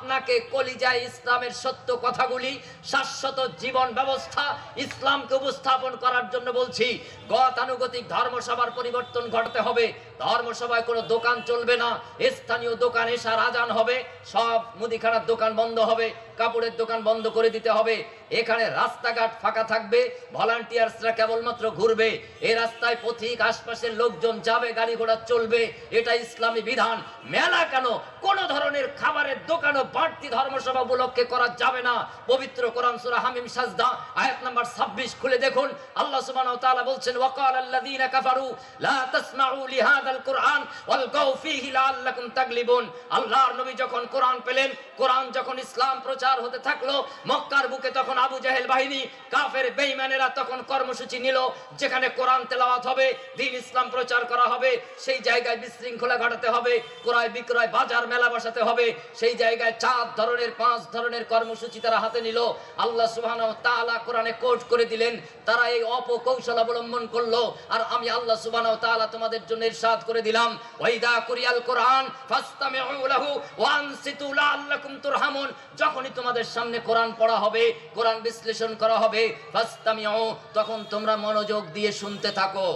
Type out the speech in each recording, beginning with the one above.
আপনাকে কলিজায় ইসলামের সত্য কথাগুলি, শাশ্বত জীবন ব্যবস্থা, ইসলামকে উপস্থাপন করার জন্য বলছি। গতানুগতিক ধর্মসভার পরিবর্তন ঘটাতে হবে। ধর্মসভায় কোনো দোকান চলবে না, স্থানীয় দোকান এসার আজান হবে, সব মুদিখানার দোকান বন্ধ হবে, কাপড়ের দোকান বন্ধ করে দিতে হবে। এখানে রাস্তাঘাট ফাঁকা থাকবে, ভলান্টিয়ার্সরা কেবলমাত্র ঘুরবে। এই রাস্তায় পথিক আশপাশের লোকজন যাবে, গাড়ি ঘোড়া চলবে, এটা ইসলামী বিধান। মেলা কেন, কোন ধরনের খাবারের দোকানও বাড়তি ধর্মসভা উপলক্ষে করা যাবে না। পবিত্র কোরআন সূরা হামিম সাজদা আয়াত নাম্বার 26 খুলে দেখুন, আল্লাহ সুবহানাহু ওয়া তাআলা বলছেন, ওয়াকাল আল্লাযীনা কাফারু লা তাসমাউ লিহাদাল কুরআন ওয়ালগাউ ফীহি লাআল্লাকুম তাগলিবুন। আল্লাহর নবী যখন কোরআন পেলেন, কোরআন যখন ইসলাম প্রচার হতে থাকলো মক্কার বুকে, তখন আবু জাহেল বাহিনী, কাফের বেঈমানেরা তখন কর্মসূচি নিল, যেখানে কোরআন তেলাওয়াত হবে, দ্বীন ইসলাম প্রচার করা হবে, সেই জায়গায় বিশৃঙ্খলা ঘটাতে হবে, ক্রয় বিক্রয় বাজার মেলা বসাতে হবে। সেই জায়গায় 4 ধরনের 5 ধরনের কর্মসূচি তারা হাতে নিল। আল্লাহ সুবহানাহু ওয়া তাআলা কোরআনে কোট করে দিলেন, তারা এই অপকৌশল অবলম্বন করলো। আর আমি আল্লাহ সুবহানাহু ওয়া তাআলা তোমাদের জন্য ইরশাদ করে দিলাম, ওয়াইদা কুরিয়াল কোরআন ফাসতামিউ লাহু ওয়া আনসিতু লাআল্লাকুম তুরহামুন। যখনই তোমাদের সামনে কোরআন পড়া হবে, কোরআন বিশ্লেষণ করা হবে, ফাসতামিউ, তখন তোমরা মনোযোগ দিয়ে শুনতে থাকো।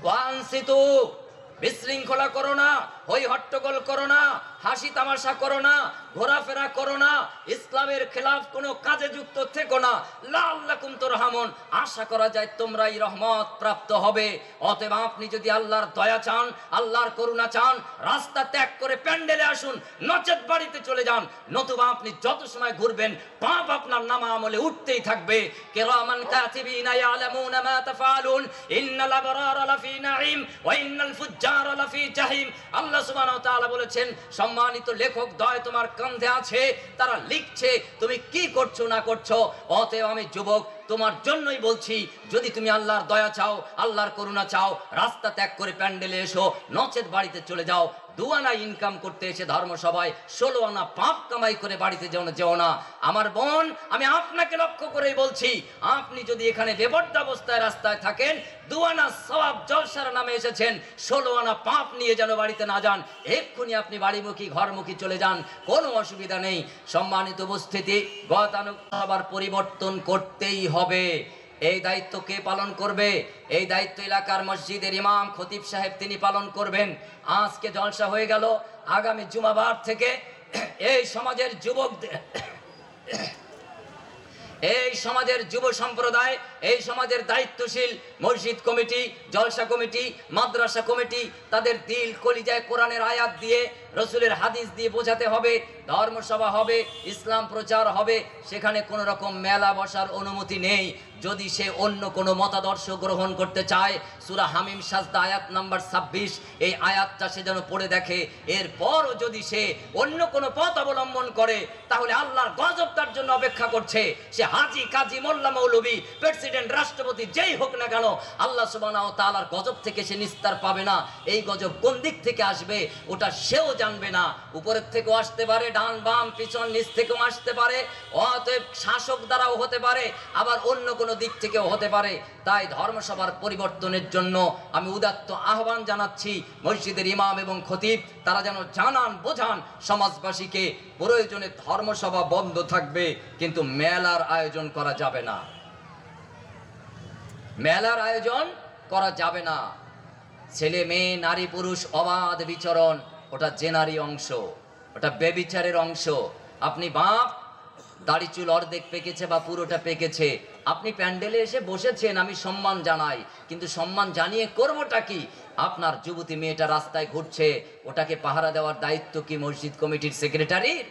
ওয়া আনসিতু, বিশৃঙ্খলা করো না, হই হট্টগোল করো না, হাসি তামাশা করো না, ঘোরাফেরা করো না, ইসলামের খেলাফ কোনো কাজে যুক্ত থেকো না। লাআল্লাকুম তুরহামুন, আশা করা যায় তোমরাই রহমত প্রাপ্ত হবে। অতএব আপনি যদি আল্লাহর দয়া চান, আল্লাহর করুণা চান, রাস্তা ত্যাগ করে প্যান্ডেলে আসুন, নচেত বাড়িতে চলে যান। নতুবা আপনি যত সময় ঘুরবেন পাপ আপনার নামা আমলে উঠতেই থাকবে। কিরামান কাতিবিনা ইয়ালামুনা মা তাফআলুন ইন্নাল আবরারা লাফি নাঈম ওয়া ইন্নাল ফুজ্জারা লাফি জাহিম। আল্লাহ সুবহানাহু ওয়া তাআলা বলেছেন, সম্মানিত লেখক দয় তোমার কাঁধে আছে, তারা লিখছে তুমি কি করছো না করছো। অতএব আমি যুবক তোমার জন্যই বলছি, যদি তুমি আল্লাহর দয়া চাও, আল্লাহর করুণা চাও, রাস্তা ত্যাগ করে প্যান্ডেলে এসো, নচেত বাড়িতে চলে যাও। 2 আনা ইনকাম করতে এসে ধর্মসভায় 16 আনা পাপ কামাই করে বাড়িতে যেও না। আমার বোন, আমি আপনাকে লক্ষ্য করেই বলছি, আপনি যদি এখানে বেপরোয়া অবস্থায় রাস্তায় থাকেন, 2 আনা সওয়াব জলসার নামে এসেছেন, 16 আনা পাপ নিয়ে যেন বাড়িতে না যান। এক্ষুনি আপনি বাড়িমুখী ঘরমুখী চলে যান, কোনো অসুবিধা নেই। সম্মানিত উপস্থিতি, গতানুগতিক পরিবর্তন করতেই হবে। এই দায়িত্ব কে পালন করবে? এই দায়িত্ব এলাকার মসজিদের ইমাম খতিব সাহেব তিনি পালন করবেন। আজকে জলসা হয়ে গেল, আগামী জুমাবার থেকে এই সমাজের যুব সম্প্রদায়, এই সমাজের দায়িত্বশীল মসজিদ কমিটি, জলসা কমিটি, মাদ্রাসা কমিটি, তাদের দিল কলিজায় কোরআনের আয়াত দিয়ে, রসুলের হাদিস দিয়ে বোঝাতে হবে। ধর্মসভা হবে, ইসলাম প্রচার হবে, সেখানে কোনো রকম মেলা বসার অনুমতি নেই। যদি সে অন্য কোনো মতাদর্শ গ্রহণ করতে চায়, সূরা হামিম সাজদা আয়াত নাম্বার 26, এই আয়াতটা সে যেন পড়ে দেখে। এরপরও যদি সে অন্য কোনো পথ অবলম্বন করে, তাহলে আল্লাহর গজব তার জন্য অপেক্ষা করছে। সে হাজি, কাজী, মোল্লা, মৌলবী, প্রেসিডেন্ট, রাষ্ট্রপতি যেই হোক না কেন, আল্লাহ সুবহানাহু ওয়া তাআলার গজব থেকে সে নিস্তার পাবে না। এই গজব কোন দিক থেকে আসবে ওটা সেও জানবে না। উপরের থেকেও আসতে পারে, ডান বাম পিছন নিচ থেকেও আসতে পারে, অতএব শাসক দ্বারাও হতে পারে, আবার অন্য কোনো দিক থেকেও হতে পারে। তাই ধর্মসভার পরিবর্তনের জন্য আমি উদাত্ত আহ্বান জানাচ্ছি মসজিদের ইমাম এবং খতিব, তারা যেন জানান, বোঝান সমাজবাসীকে, প্রয়োজনে ধর্মসভা বন্ধ থাকবে, কিন্তু মেলার আয়োজন করা যাবে না। মেলার আয়োজন করা যাবে না। ছেলে মেয়ে, নারী পুরুষ অবাধ বিচরণ, ওটা জেনারি অংশ, ওটা বেবিচারের অংশ। আপনি বাপ, দাড়ি চুল অর্ধেক পেকেছে বা পুরোটা পেকেছে, আপনি প্যান্ডেলে এসে বসেছেন, আমি সম্মান জানাই, কিন্তু সম্মান জানিয়ে করবোটা কি? আপনার যুবতী মেয়েটা রাস্তায় ঘুরছে, ওটাকে পাহারা দেওয়ার দায়িত্ব কি মসজিদ কমিটির সেক্রেটারির?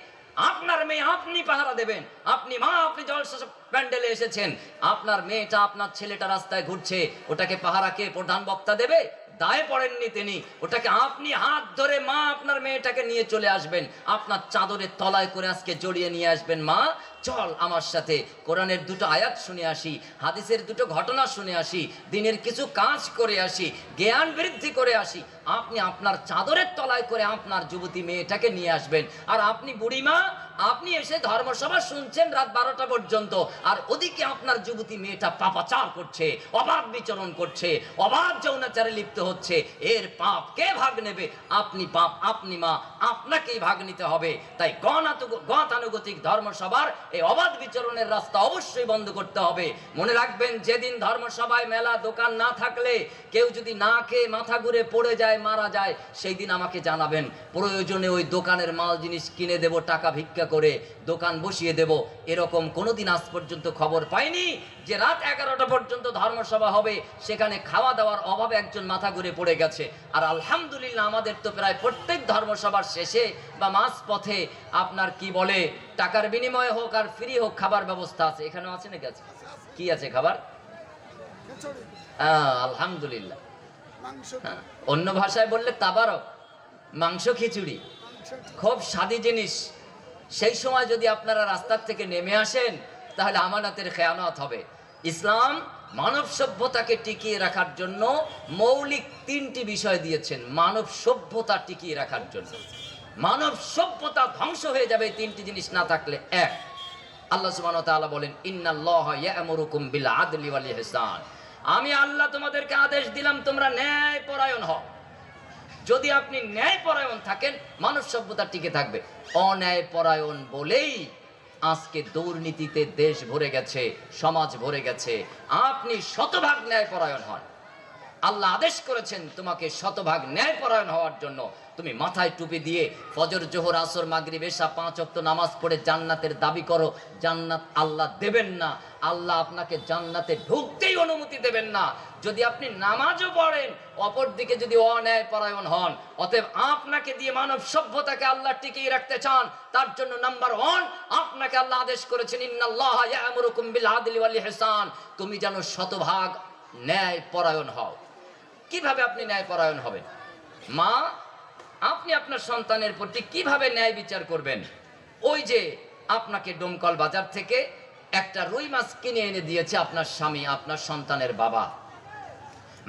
আপনার মেয়ে আপনি পাহারা দেবেন। আপনি মা, আপনি জলসা প্যান্ডেলে এসেছেন, আপনার মেয়েটা, আপনার ছেলেটা রাস্তায় ঘুরছে, ওটাকে পাহারা কে? প্রধান বক্তা দেবে? দায়ে পড়েননি তিনি। ওটাকে আপনি হাত ধরে, মা আপনার মেয়েটাকে নিয়ে চলে আসবেন, আপনার চাদরের তলায় করে আজকে জড়িয়ে নিয়ে আসবেন। মা, চল আমার সাথে কোরআনের দুটো আয়াত শুনে আসি, হাদিসের দুটো ঘটনা শুনে আসি, দিনের কিছু কাজ করে আসি, জ্ঞান বৃদ্ধি করে আসি। আপনি আপনার চাদরের তলায় করে আপনার যুবতী মেয়েটাকে নিয়ে আসবেন, আর আপনি বুড়িমা আপনি এসে ধর্মসভা শুনছেন রাত 12টা পর্যন্ত, আর ওদিকে আপনার যুবতী মেয়েটা পাপাচার করছে, অবাধ বিচরণ করছে, অবাধ যৌনাচারে লিপ্ত হচ্ছে। এর পাপ কে ভাগ নেবে? আপনি পাপ, আপনি মা, আপনাকেই ভাগ নিতে হবে। তাই গতানুগতিক ধর্মসভার এই অবাধ বিচরণের রাস্তা অবশ্যই বন্ধ করতে হবে। মনে রাখবেন, যেদিন ধর্মসভায় মেলা দোকান না থাকলে কেউ যদি না খেয়ে মাথা ঘুরে পড়ে যায়, মারা যায়, সেই দিন আমাকে জানাবেন। প্রয়োজনে ওই দোকানের মাল জিনিস কিনে দেব, টাকা ভিক্ষা করে দোকান বসিয়ে দেব। এরকম কোনোদিন আজ পর্যন্ত খবর পাইনি যে রাত 11টা পর্যন্ত ধর্মসভা হবে, সেখানে খাওয়া দাওয়ার অভাবে একজন মাথা ঘুরে পড়ে গেছে। আর আলহামদুলিল্লাহ আমাদের তো প্রায় প্রত্যেক ধর্মসভার শেষে বা মাঝ পথে আপনার কি বলে টাকার বিনিময়ে হোক আর ফ্রি হোক খাবার ব্যবস্থা আছে। এখানেও আছে নাকি? আছে। কি আছে খাবার? আলহামদুলিল্লাহ। অন্য ভাষায় বললে তাবারক, মাংস খিচুড়ি, খুব স্বাদি জিনিস। সেই সময় যদি আপনারা রাস্তার থেকে নেমে আসেন তাহলে আমানতের খেয়ানত হবে। ইসলাম মানব সভ্যতাকে টিকিয়ে রাখার জন্য মৌলিক 3টি বিষয় দিয়েছেন। মানব সভ্যতা টিকিয়ে রাখার জন্য, মানব সভ্যতা ধ্বংস হয়ে যাবে 3টি জিনিস না থাকলে। এক, আল্লাহ সুবহানাহু ওয়া তাআলা বলেন, ইন্নাল্লাহা ইয়া'মুরুকুম বিল আদলি ওয়াল ইহসান। আমি আল্লাহ তোমাদেরকে আদেশ দিলাম তোমরা ন্যায় পরায়ণ হও। যদি আপনি ন্যায় পরায়ণ থাকেন, মানব সভ্যতা টিকে থাকবে। অন্যায় পরায়ণ বলেই আজকে দুর্নীতিতে দেশ ভরে গেছে, সমাজ ভরে গেছে। আপনি শতভাগ ন্যায় পরায়ণ হন। আল্লাহ আদেশ করেছেন তোমাকে শতভাগ ন্যায় পরায়ণ হওয়ার জন্য। তুমি মাথায় টুপি দিয়ে ফজর, জোহর, আসর, মাগরিব, এশা 5 ওয়াক্ত নামাজ পড়ে জান্নাতের দাবি করো। জান্নাত আল্লাহ দেবেন না। আল্লাহ আপনাকে জান্নাতে ঢুকতেই অনুমতি দেবেন না যদি আপনি নামাজও পড়েন, অপরদিকে যদি অন্যায় পরায়ণ হন। অতএব আপনাকে দিয়ে মানব সভ্যতাকে আল্লাহ টিকিয়ে রাখতে চান, তার জন্য নাম্বার 1 আপনাকে আল্লাহ আদেশ করেছেন, ইন্নাল্লাহা ইয়া'মুরুকুম বিল আদলি ওয়াল ইহসান। তুমি যেন শতভাগ ন্যায় পরায়ণ হও। কিভাবে আপনি ন্যায় পরায়ণ হবেন? মা, আপনি আপনার সন্তানের প্রতি কিভাবে ন্যায় বিচার করবেন? ওই যে আপনাকে ডোমকল বাজার থেকে একটা রুই মাছ কিনে এনে দিয়েছে আপনার স্বামী, আপনার সন্তানের বাবা।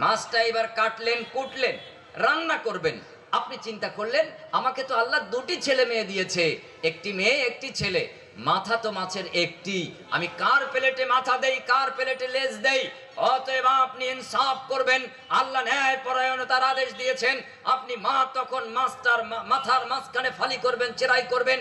মাছটা এবার কাটলেন, কুটলেন, রান্না করবেন। আপনি চিন্তা করলেন, আমাকে তো আল্লাহ 2টি ছেলে মেয়ে দিয়েছে, একটি মেয়ে একটি ছেলে, মাথা তো মাছের একটি, আমি কার প্লেটে মাথা দেই, কার প্লেটে লেজ দেই? অতএব আপনি ইনসাফ করবেন। আল্লাহ ন্যায় পরায়ণতার আদেশ দিয়েছেন। আপনি মা তখন মাছটার মাথার মাঝখানে ফালি করবেন, চেরাই করবেন।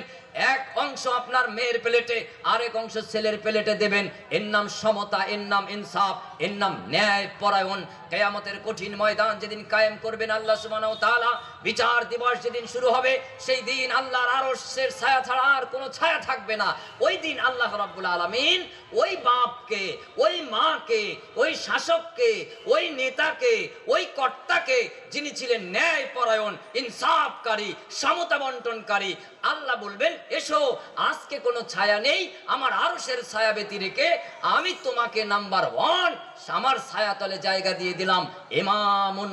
এক অংশ আপনার মেয়ের প্লেটে, আরেক অংশ ছেলের প্লেটে দেবেন। এর নাম সমতা, এর নাম ইনসাফ, এর নাম ন্যায় পরায়ণ। কিয়ামতের কঠিন ময়দান যেদিন কায়েম করবেন আল্লাহ সুবহানাহু ওয়া তাআলা, বিচার দিবস যেদিন শুরু হবে, সেই দিন আল্লাহর আরশের ছায়া ছাড়া আর কোনো ছায়া থাকবে না। ওই দিন আল্লাহ রাব্বুল আলামিন ওই বাপকে, ওই মাকে, ওই শাসককে, ওই নেতাকে, ওই কর্তাকে, যিনি ছিলেন ন্যায় পরায়ণ, ইনসাফকারী, সমতা বন্টনকারী, আল্লাহ বলবেন, এসো, আজকে কোনো ছায়া নেই, আমার আরশের ছায়া ব্যতি রেখে আমি তোমাকে নাম্বার 1 আমার ছায়া তলে জায়গা দিয়ে দিলাম। ইমামুন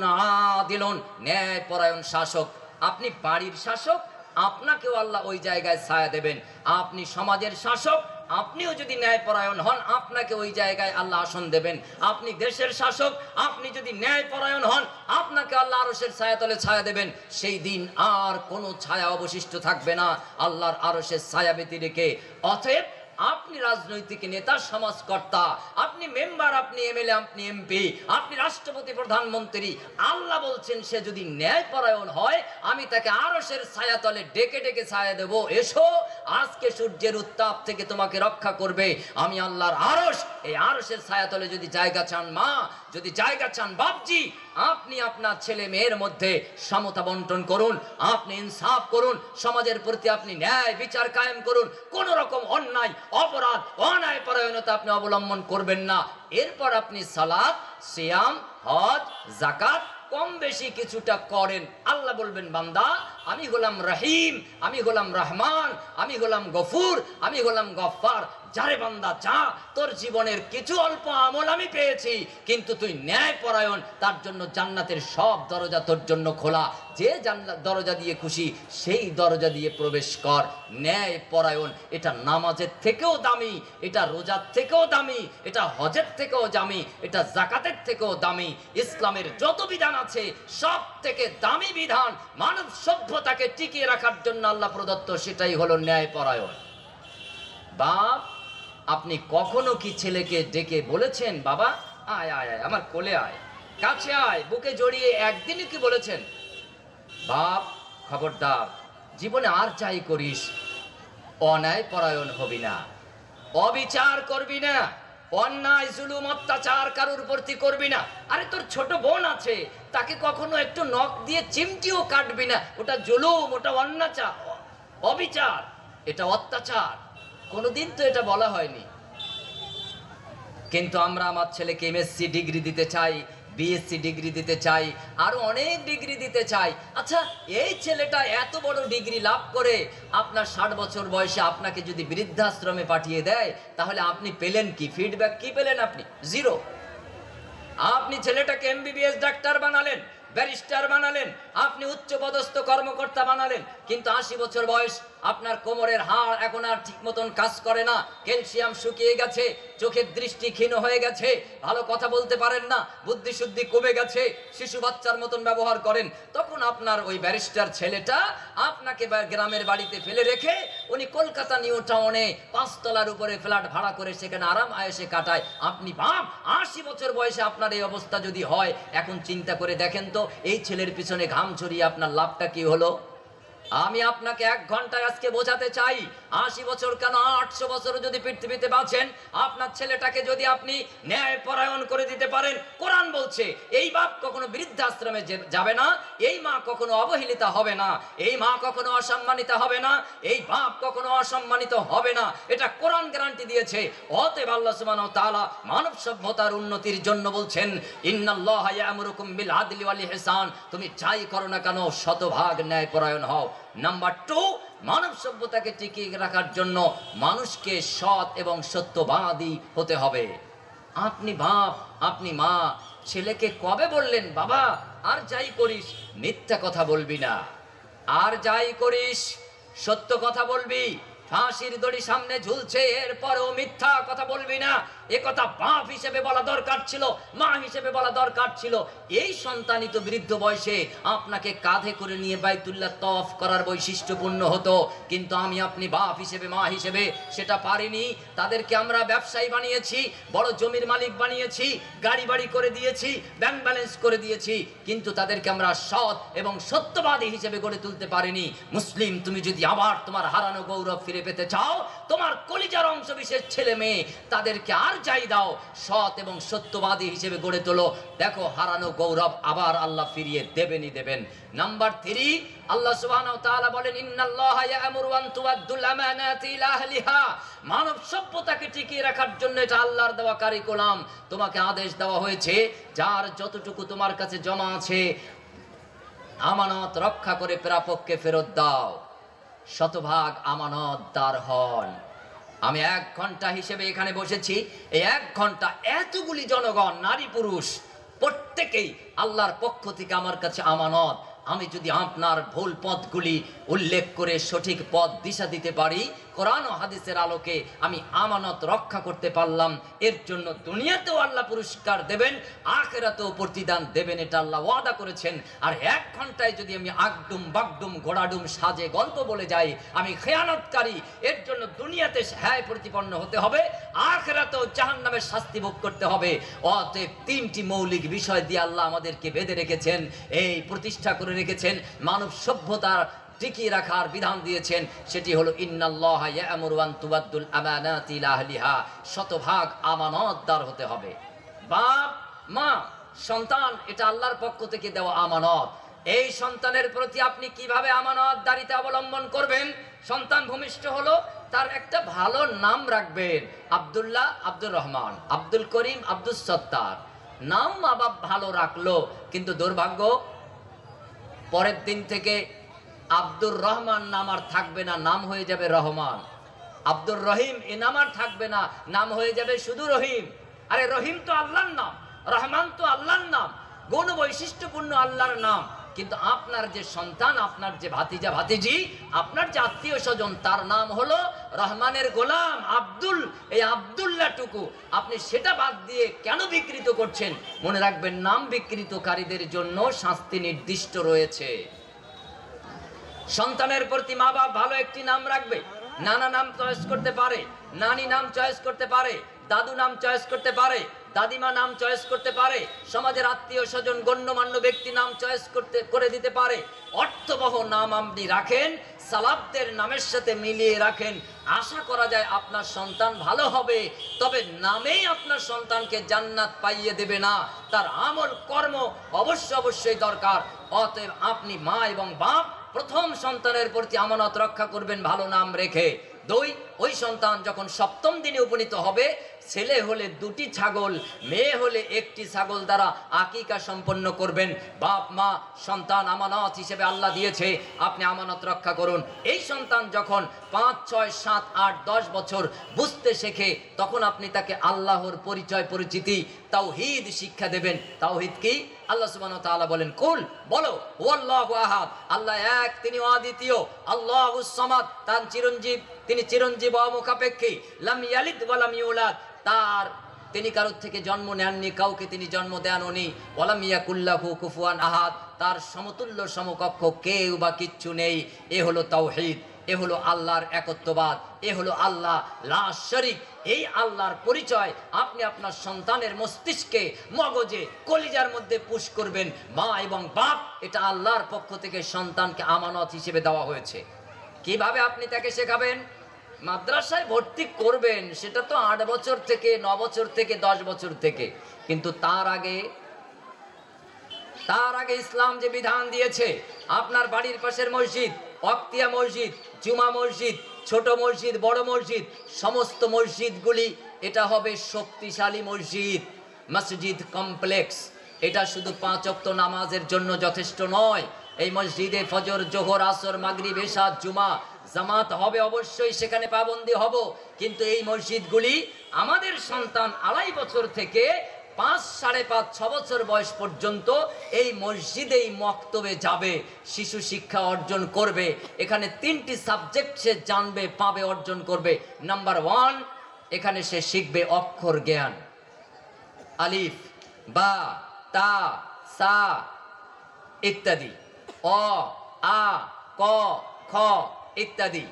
আদিলুন, ন্যায় পরায়ণ শাসক। আপনি বাড়ির শাসক, আপনাকেও আল্লাহ ওই জায়গায় ছায়া দেবেন। আপনি সমাজের শাসক, আপনিও যদি ন্যায়পরায়ণ হন, আপনাকে ওই জায়গায় আল্লাহ আসন দেবেন। আপনি দেশের শাসক, আপনি যদি ন্যায়পরায়ণ হন, আপনাকে আল্লাহ আরশের ছায়াতলে ছায়া দেবেন। সেই দিন আর কোনো ছায়া অবশিষ্ট থাকবে না আল্লাহর আরশের ছায়া ব্যতি রেখে। অতএব আপনি রাজনৈতিক নেতা, সমাজকর্তা, আপনি মেম্বার, আপনি এমএলএ, আপনি এমপি, আপনি রাষ্ট্রপতি, প্রধানমন্ত্রী, আল্লাহ বলছেন সে যদি ন্যায়পরায়ণ হয়, আমি তাকে আরশের ছায়াতলে ডেকে ডেকে ছায়া দেব। এসো, আজকে সূর্যের উত্তাপ থেকে তোমাকে রক্ষা করবে আমি আল্লাহর আরশ। এই আরশের ছায়াতলে যদি জায়গা চান মা, যদি জায়গা চান বাপজি, আপনি আপনার ছেলে মেয়ের মধ্যে সমতা বন্টন করুন, আপনি ইনসাফ করুন, সমাজের প্রতি আপনি ন্যায় বিচার কায়েম করুন। কোন রকম অন্যায়, অপরাধ, অন্যায় পরায়ণতা আপনি অবলম্বন করবেন না। এরপর আপনি সালাত, সিয়াম, হজ, যাকাত কম বেশি কিছুটা করেন। আল্লাহ বলবেন, বান্দা, আমি হলাম রহিম, আমি হলাম রহমান, আমি হলাম গফুর, আমি হলাম গফফার। যারে বান্দা যা, তোর জীবনের কিছু অল্প আমল আমি পেয়েছি, কিন্তু তুই ন্যায় পরায়ণ, তার জন্য জান্নাতের সব দরজা তোর জন্য খোলা। যে জান্নাত দরজা দিয়ে খুশি সেই দরজা দিয়ে প্রবেশ কর। ন্যায় পরায়ণ এটা নামাজের থেকেও দামি, এটা রোজার থেকেও দামি, এটা হজের থেকেও দামি, এটা যাকাতের থেকেও দামি। ইসলামের যত বিধান আছে সব থেকে দামি বিধান মানব সভ্যতাকে টিকিয়ে রাখার জন্য আল্লাহ প্রদত্ত, সেটাই হলো ন্যায় পরায়ণ। বাপ, আপনি কখনো কি ছেলেকে ডেকে বলেছেন, বাবা আয় আয় আয়, আমার কোলে আয়, কাছে আয়, বুকে জড়িয়ে একদিনই কি বলেছেন, বাপ খবরদার জীবনে আর যাই করিস অন্যায় পরায়ণ হবি না, অবিচার করবি না, অন্যায় জুলুম অত্যাচার কারোর প্রতি করবি না। আরে তোর ছোট বোন আছে, তাকে কখনো একটু নখ দিয়ে চিমটিও কাটবি না, ওটা জুলুম, ওটা অন্যাচার, অবিচার, এটা অত্যাচার। কোনোদিন তো এটা বলা হয়নি। কিন্তু আমরা আমার ছেলেকে এমএসসি ডিগ্রি দিতে চাই, বিএসসি ডিগ্রি দিতে চাই, আরো অনেক ডিগ্রি দিতে চাই। আচ্ছা, এই ছেলেটা এত বড় ডিগ্রি লাভ করে আপনার 60 বছর বয়সে আপনাকে যদি বৃদ্ধাশ্রমে পাঠিয়ে দেয়, তাহলে আপনি পেলেন কি? ফিডব্যাক কি পেলেন? আপনি জিরো। আপনি ছেলেটাকে এমবিবিএস ডাক্তার বানালেন, ব্যারিস্টার বানালেন, আপনি উচ্চপদস্থ কর্মকর্তা বানালেন, কিন্তু 80 বছর বয়স, আপনার কোমরের হাড় এখন আর ঠিক মতন কাজ করে না, ক্যালসিয়াম শুকিয়ে গেছে, চোখের দৃষ্টি ক্ষীণ হয়ে গেছে, ভালো কথা বলতে পারেন না, বুদ্ধি শুদ্ধি কমে গেছে, শিশু বাচ্চার মতন ব্যবহার করেন। তখন আপনার ওই ব্যারিস্টার ছেলেটা আপনাকে গ্রামের বাড়িতে ফেলে রেখে উনি কলকাতা নিউ টাউনে 5 তলার উপরে ফ্ল্যাট ভাড়া করে সেখানে আরাম আয়েশে কাটায়। আপনি বাপ, 80 বছর বয়সে আপনার এই অবস্থা যদি হয়, এখন চিন্তা করে দেখেন তো এই ছেলের পিছনে ঘাম ছড়িয়ে আপনার লাভটা কি হলো? আমি আপনাকে 1 ঘন্টায় আজকে বোঝাতে চাই, 80 বছর কেন 800 বছর যদি পৃথিবীতে বাঁচেন, আপনার ছেলেটাকে যদি আপনি ন্যায় পরায়ণ করে দিতে পারেন, কোরআন বলছে এই বাপ কখনো বৃদ্ধাশ্রমে যাবে না, এই মা কখনো অবহেলিতা হবে না, এই মা কখনো অসম্মানিত হবে না, এই বাপ কখনো অসম্মানিত হবে না, এটা কোরআন গ্যারান্টি দিয়েছে। অতএব আল্লাহ সুবহানাহু ওয়া তাআলা মানব সভ্যতার উন্নতির জন্য বলছেন, ইন্নাল্লাহা ইয়া'মুরুকুম বিল আদলি ওয়াল ইহসান, তুমি যাই করো না কেন শতভাগ ন্যায় পরায়ণ হও। নাম্বার 2, মানব সভ্যতাকে টিকিয়ে রাখার জন্য মানুষকে সৎ এবং সত্যবাদী হতে হবে। আপনি বাপ, আপনি মা, ছেলেকে কবে বললেন, বাবা আর যাই করিস মিথ্যা কথা বলবি না, আর যাই করিস সত্য কথা বলবি, ফাঁসির দড়ি সামনে ঝুলছে এরপরেও মিথ্যা কথা বলবি না, এ কথা বাপ হিসেবে বলা দরকার ছিল, মা হিসেবে বলা দরকার ছিল। এই সন্তানই তো বৃদ্ধ বয়সে আপনাকে কাঁধে করে নিয়ে বাইতুল্লাহ তওয়াফ করার বৈশিষ্ট্যপূর্ণ হতো, কিন্তু আমি আপনি বাপ হিসেবে মা হিসেবে সেটা পারিনি। তাদেরকে আমরা ব্যবসায়ী বানিয়েছি, বড় জমির মালিক বানিয়েছি, গাড়ি বাড়ি করে দিয়েছি, ব্যাংক ব্যালেন্স করে দিয়েছি, কিন্তু তাদেরকে আমরা সৎ এবং সত্যবাদী হিসেবে গড়ে তুলতে পারিনি। মুসলিম, তুমি যদি আবার তোমার হারানো গৌরব ফিরে পেতে চাও, তোমার কলিজার অংশ বিশেষ ছেলে মেয়ে তাদেরকে আর যাই দাও, সৎ এবং সত্যবাদী হিসেবে গড়ে তোলো, দেখো হারানো গৌরব আবার আল্লাহ ফিরিয়ে দেবেনই দেবেন। নাম্বার 3, আল্লাহ সুবহানাহু ওয়া তাআলা বলেন, ইন্নাল্লাহা ইয়া'মুরু আন তুআদ্দুল আমানাতি ইলা আহলিহা, মানব সভ্যতাকে টিকিয়ে রাখার জন্য এটা আল্লাহর দেওয়া কারিকুলাম। তোমাকে আদেশ দেওয়া হয়েছে, যার যতটুকু তোমার কাছে জমা আছে আমানত রক্ষা করে প্রাপককে ফেরত দাও, শতভাগ আমানতদার হন। আমি 1 ঘন্টা হিসেবে এখানে বসেছি, এই 1 ঘন্টা এতগুলি জনগণ, নারী পুরুষ প্রত্যেকেই আল্লাহর পক্ষ থেকে আমার কাছে আমানত। আমি যদি আপনার ভুল পথগুলি উল্লেখ করে সঠিক পথ দিশা দিতে পারি, কোরআন ও হাদিসের আলোকে আমি আমানত রক্ষা করতে পারলাম, এর জন্য দুনিয়াতেও আল্লাহ পুরস্কার দেবেন, আখিরাতেও প্রতিদান দেবেন, এটা আল্লাহ ওয়াদা করেছেন। আর 1 ঘন্টায় যদি আমি আগডুম বাগডুম ঘোড়াডুম সাজে গল্প বলে যাই, আমি খেয়ানতকারী, এর জন্য দুনিয়াতে হ্যায় প্রতিপন্ন হতে হবে, আখিরাতেও জাহান্নামের শাস্তি ভোগ করতে হবে। অতএব 3টি মৌলিক বিষয় দিয়ে আল্লাহ আমাদেরকে বেঁধে রেখেছেন, এই প্রতিষ্ঠা করে রেখেছেন, মানব সভ্যতার টিকিয়ে রাখার বিধান দিয়েছেন, সেটি হলো ইন্নাল্লাহা ইয়া'মুরু আন তুআদ্দুল আমানাতি ইলা আহলিহা, শতভাগ আমানতদার হতে হবে। বাপ মা সন্তান, এটা আল্লাহর পক্ষ থেকে দেওয়া আমানত। এই সন্তানের প্রতি আপনি কিভাবে আমানতদারিতা অবলম্বন করবেন? সন্তান ভূমিষ্ঠ হলো, তার একটা ভালো নাম রাখবেন, আব্দুল্লাহ, আব্দুর রহমান, আব্দুল করিম, আব্দুস সত্তার। নাম মা বাপ ভালো রাখলো, কিন্তু দুর্ভাগ্য পরের দিন থেকে আব্দুর রহমান নাম আর থাকবে না, নাম হয়ে যাবে রহমান। আব্দুর রহিম এ নাম আর থাকবে না, নাম হয়ে যাবে শুধু রহিম। আরে রহিম তো আল্লাহর নাম, রহমান তো আল্লাহর নাম, গুণ বৈশিষ্ট্যপূর্ণ আল্লাহর নাম। কিন্তু আপনার যে সন্তান, আপনার যে ভাতিজা ভাতিজি, আপনার যে আত্মীয় স্বজন, তার নাম হলো রহমানের গোলাম আব্দুল। এই আব্দুল্লাহ টুকু আপনি সেটা বাদ দিয়ে কেন বিকৃত করছেন? মনে রাখবেন, নাম বিকৃতকারীদের জন্য শাস্তি নির্দিষ্ট রয়েছে। সন্তানের প্রতি মা বাপ ভালো একটি নাম রাখবে। নানা নাম চয়েস করতে পারে, নানি নাম চয়েস করতে পারে, দাদু নাম চয়েস করতে পারে, দাদিমা নাম চয়েস করতে পারে, সমাজের আত্মীয় স্বজন গণ্যমান্য ব্যক্তি নাম চয়েস করে দিতে পারে। অর্থবহ নাম আপনি রাখেন, সালাফদের নামের সাথে মিলিয়ে রাখেন, আশা করা যায় আপনার সন্তান ভালো হবে। তবে নামেই আপনার সন্তানকে জান্নাত পাইয়ে দেবে না, তার আমল কর্ম অবশ্যই দরকার। অতএব আপনি মা এবং বাপ প্রথম সন্তানের প্রতি আমানত রক্ষা করবেন ভালো নাম রেখে। দুই, ওই সন্তান যখন সপ্তম দিনে উপনীত হবে, ছেলে হলে 2টি ছাগল, মেয়ে হলে 1টি ছাগল দ্বারা আকিকা সম্পন্ন করবেন। বাপ মা সন্তান আমানত হিসেবে আল্লাহ দিয়েছে, আপনি আমানত রক্ষা করুন। এই সন্তান যখন 5, 6, 7, 8, 10 বছর বুঝতে শেখে, তখন আপনি তাকে আল্লাহর পরিচয় পরিচিতি তাওহীদ শিক্ষা দেবেন। তাওহীদ কি? আল্লাহ সুবহানাহু ওয়া তাআলা বলেন, কুল, বলো, হুয়াল্লাহু আহাদ, আল্লাহ এক, তিনি অদ্বিতীয়। আল্লাহুস সামাদ, তার চিরঞ্জীব, তিনি চিরঞ্জীব অমুখাপেক্ষী। লাম ইয়ালিদ ওয়া লাম ইউলাদ, তিনি কারোর থেকে জন্ম নেননি, কাউকে তিনি জন্ম দেননি। ওয়ালাম ইয়াকুল্লাহু কুফুয়ান আহাদ, তার সমতুল্য সমকক্ষ কেউ বা কিচ্ছু নেই। এ হলো তাওহীদ, এ হলো আল্লাহর একত্ববাদ, এ হলো আল্লাহ লা শরীক। এই আল্লাহর পরিচয় আপনি আপনার সন্তানের মস্তিষ্কে, মগজে, কলিজার মধ্যে পুশ করবেন। মা এবং বাপ, এটা আল্লাহর পক্ষ থেকে সন্তানকে আমানত হিসেবে দেওয়া হয়েছে। কিভাবে আপনি তাকে শেখাবেন? মাদ্রাসায় ভর্তি করবেন, সেটা তো 8 বছর থেকে, 9 বছর থেকে, 10 বছর থেকে। কিন্তু তার আগে ইসলাম যে বিধান দিয়েছে, আপনার বাড়ির পাশের মসজিদ, ওয়াক্তিয়া মসজিদ, জুমা মসজিদ, ছোট মসজিদ, বড় মসজিদ, সমস্ত মসজিদগুলি এটা হবে শক্তিশালী মসজিদ, মসজিদ কমপ্লেক্স। এটা শুধু 5 ওয়াক্ত নামাজের জন্য যথেষ্ট নয়। এই মসজিদে ফজর, জোহর, আসর, মাগরিব, এশা, জুমা জামাত হবে, অবশ্যই সেখানে পাবন্দি হব। কিন্তু এই মসজিদগুলি আমাদের সন্তান 2.5 বছর থেকে 5, 5.5, 6 বছর বয়স পর্যন্ত এই মসজিদেই মক্তবে যাবে, শিশু শিক্ষা অর্জন করবে। এখানে 3টি সাবজেক্ট সে জানবে, পাবে, অর্জন করবে। নাম্বার 1, এখানে সে শিখবে অক্ষর জ্ঞান, আলিফ, বা, তা, সা ইত্যাদি, অ, আ, ক, খ ইত্যাদি,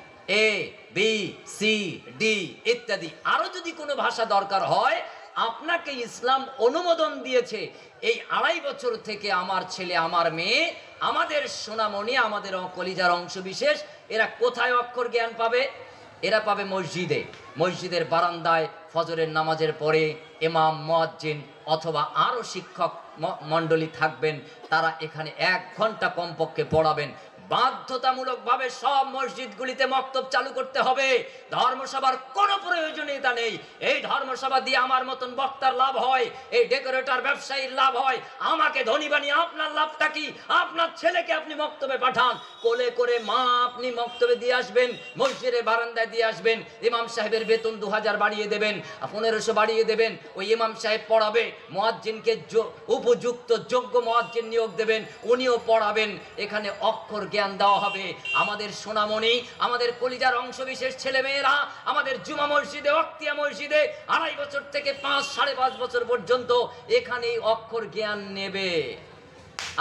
এ, বি, সি, ডি ইত্যাদি। আরো যদি কোনো ভাষা দরকার হয়, আপনাকে ইসলাম অনুমোদন দিয়েছে। এই 2.5 বছর থেকে আমার ছেলে, আমার মেয়ে, আমাদের সোনামণি, আমাদের কলিজার অংশ বিশেষ, এরা কোথায় অক্ষর জ্ঞান পাবে? এরা পাবে মসজিদে, মসজিদের বারান্দায় ফজরের নামাজের পরে ইমাম, মুয়াজ্জিন অথবা আরো শিক্ষক মণ্ডলী থাকবেন, তারা এখানে 1 ঘন্টা কমপক্ষে পড়াবেন। বাধ্যতামূলকভাবে সব মসজিদগুলিতে মক্তব চালু করতে হবে। ধর্মসভার কোনো প্রয়োজনীয়তা নেই। এই ধর্মসভা দিয়ে আমার মতন বক্তার লাভ হয়, এই ডেকোরেটর ব্যবসায়ীর লাভ হয়। আমাকে ধনী বানিয়ে আপনার লাভটা কি? আপনার ছেলেকে আপনি মক্তবে পাঠান, কোলে করে মা আপনি মক্তবে দিয়ে আসবেন, মসজিদে বারান্দায় দিয়ে আসবেন। ইমাম সাহেবের বেতন 2000 বাড়িয়ে দেবেন, 1500 বাড়িয়ে দেবেন। ওই ইমাম সাহেব পড়াবে, মুয়াজ্জিনকে উপযুক্ত যোগ্য মুয়াজ্জিন নিয়োগ দেবেন, উনিও পড়াবেন। এখানে অক্ষর জ্ঞান দেওয়া হবে। আমাদের সোনামণি, আমাদের কলিজার অংশবিশেষ ছেলেমেয়েরা আমাদের জুমা মসজিদে, ওয়াক্তিয়া মসজিদে 2.5 বছর থেকে 5, 5.5 বছর পর্যন্ত এখানেই অক্ষর জ্ঞান নেবে।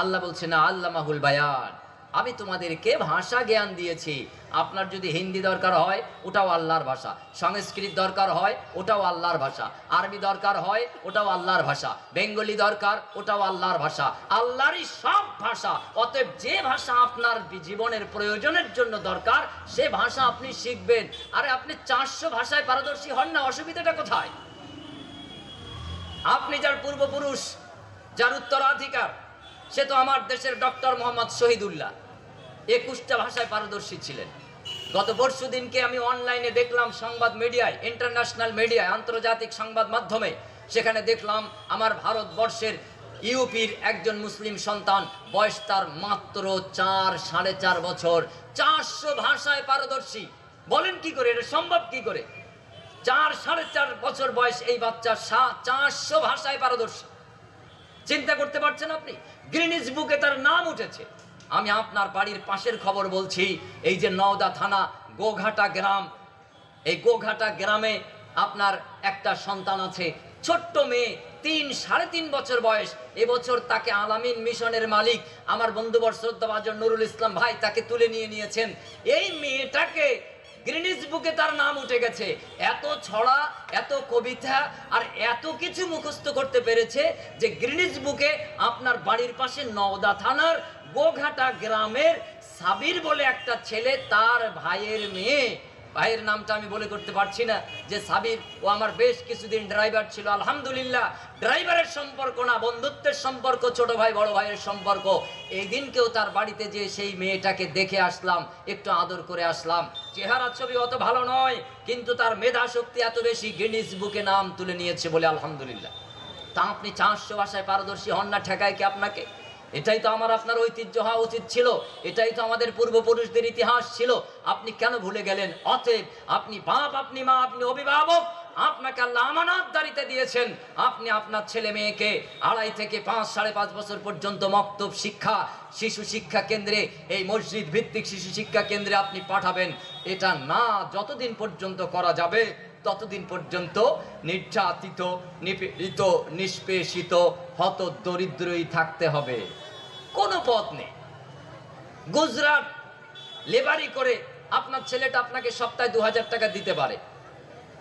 আল্লাহ বলছে না, আল্লামাহুল বায়ান, আমি তোমাদেরকে ভাষা জ্ঞান দিয়েছি। আপনার যদি হিন্দি দরকার হয়, ওটাও আল্লাহর ভাষা। সংস্কৃত দরকার হয়, ওটাও আল্লাহর ভাষা। আরবি দরকার হয়, ওটাও আল্লাহর ভাষা। বেঙ্গলি দরকার, ওটাও আল্লাহর ভাষা। আল্লাহরই সব ভাষা। অতএব যে ভাষা আপনার জীবনের প্রয়োজনের জন্য দরকার, সে ভাষা আপনি শিখবেন। আরে আপনি 400 ভাষায় পারদর্শী হন না, অসুবিধাটা কোথায়? আপনি যার পূর্বপুরুষ, যার উত্তরাধিকার, সে তো আমার দেশের ডক্টর মোহাম্মদ শহীদুল্লাহ 21টা ভাষায় পারদর্শী ছিলেন। গত পরশু দিনকে আমি অনলাইনে দেখলাম, সংবাদ মিডিয়ায়, ইন্টারন্যাশনাল মিডিয়ায়, আন্তর্জাতিক সংবাদ মাধ্যমে, সেখানে দেখলাম আমার ভারতবর্ষের ইউপির একজন মুসলিম সন্তান, বয়স তার মাত্র 4, 4.5 বছর, 400 ভাষায় পারদর্শী। বলেন কি করে, এটা সম্ভব কি করে? 4-4.5 বছর বয়স এই বাচ্চা 400 ভাষায় পারদর্শী। চিন্তা করতে পারছেন আপনি? গ্রিনিজ বুকে তার নাম উঠেছে। আমি আপনার বাড়ির পাশের খবর বলছি, এই যে নওদা থানা গোঘাটা গ্রাম, এই গোঘাটা গ্রামে আপনার একটা সন্তান আছে, ছোট্ট মেয়ে, 3-3.5 বছর বয়স। এবছর তাকে আলামিন মিশনের মালিক আমার বন্ধুবর শ্রদ্ধাভাজন নুরুল ইসলাম ভাই তাকে তুলে নিয়েছেন। এই মেয়েটাকে গ্রিনিজ বুকে তার নাম উঠে গেছে। এত ছড়া, এত কবিতা আর এত কিছু মুখস্থ করতে পেরেছে যে গ্রিনিজ বুকে আপনার বাড়ির পাশে নওদা থানার গোঘাটা গ্রামের সাবির বলে একটা ছেলে, তার ভাইয়ের মেয়ে, ভাইয়ের নামটা আমি বলে করতে পারছি না, যে সাবির, ও আমার বেশ কিছুদিন ড্রাইভার ছিল। আলহামদুলিল্লাহ, ড্রাইভারের সম্পর্ক না, বন্ধুত্বের সম্পর্ক, ছোট ভাই বড় ভাইয়ের সম্পর্ক। এই দিনকেও তার বাড়িতে যে সেই মেয়েটাকে দেখে আসলাম, একটু আদর করে আসলাম। চেহারা ছবি অত ভালো নয়, কিন্তু তার মেধা শক্তি এত বেশি, গিনিস বুকে নাম তুলে নিয়েছে বলে আলহামদুলিল্লাহ। তা আপনি 400 ভাষায় পারদর্শী হন না, ঠেকায় কি আপনাকে? এটাই তো আমার আপনার ঐতিহ্য হওয়া উচিত ছিল, এটাই তো আমাদের পূর্বপুরুষদের ইতিহাস ছিল। আপনি কেন ভুলে গেলেন? অতএব আপনি বাপ, আপনি মা, আপনি অভিভাবক, আপনাকে আল্লাহ আমানতদারিতে দিয়েছেন। আপনি আপনার ছেলে মেয়েকে 2.5 থেকে 5-5.5 বছর পর্যন্ত মক্তব শিক্ষা, শিশু শিক্ষা কেন্দ্রে, এই মসজিদ ভিত্তিক শিশু শিক্ষা কেন্দ্রে আপনি পাঠাবেন। এটা না যতদিন পর্যন্ত করা যাবে ততদিন পর্যন্ত নির্যাতিত, নিপীড়িত, নিষ্পেষিত, হত দরিদ্রই থাকতে হবে। কোনো পথ নেই। গুজরাট লেবারি করে আপনার ছেলেটা আপনাকে সপ্তাহে 2000 টাকা দিতে পারে।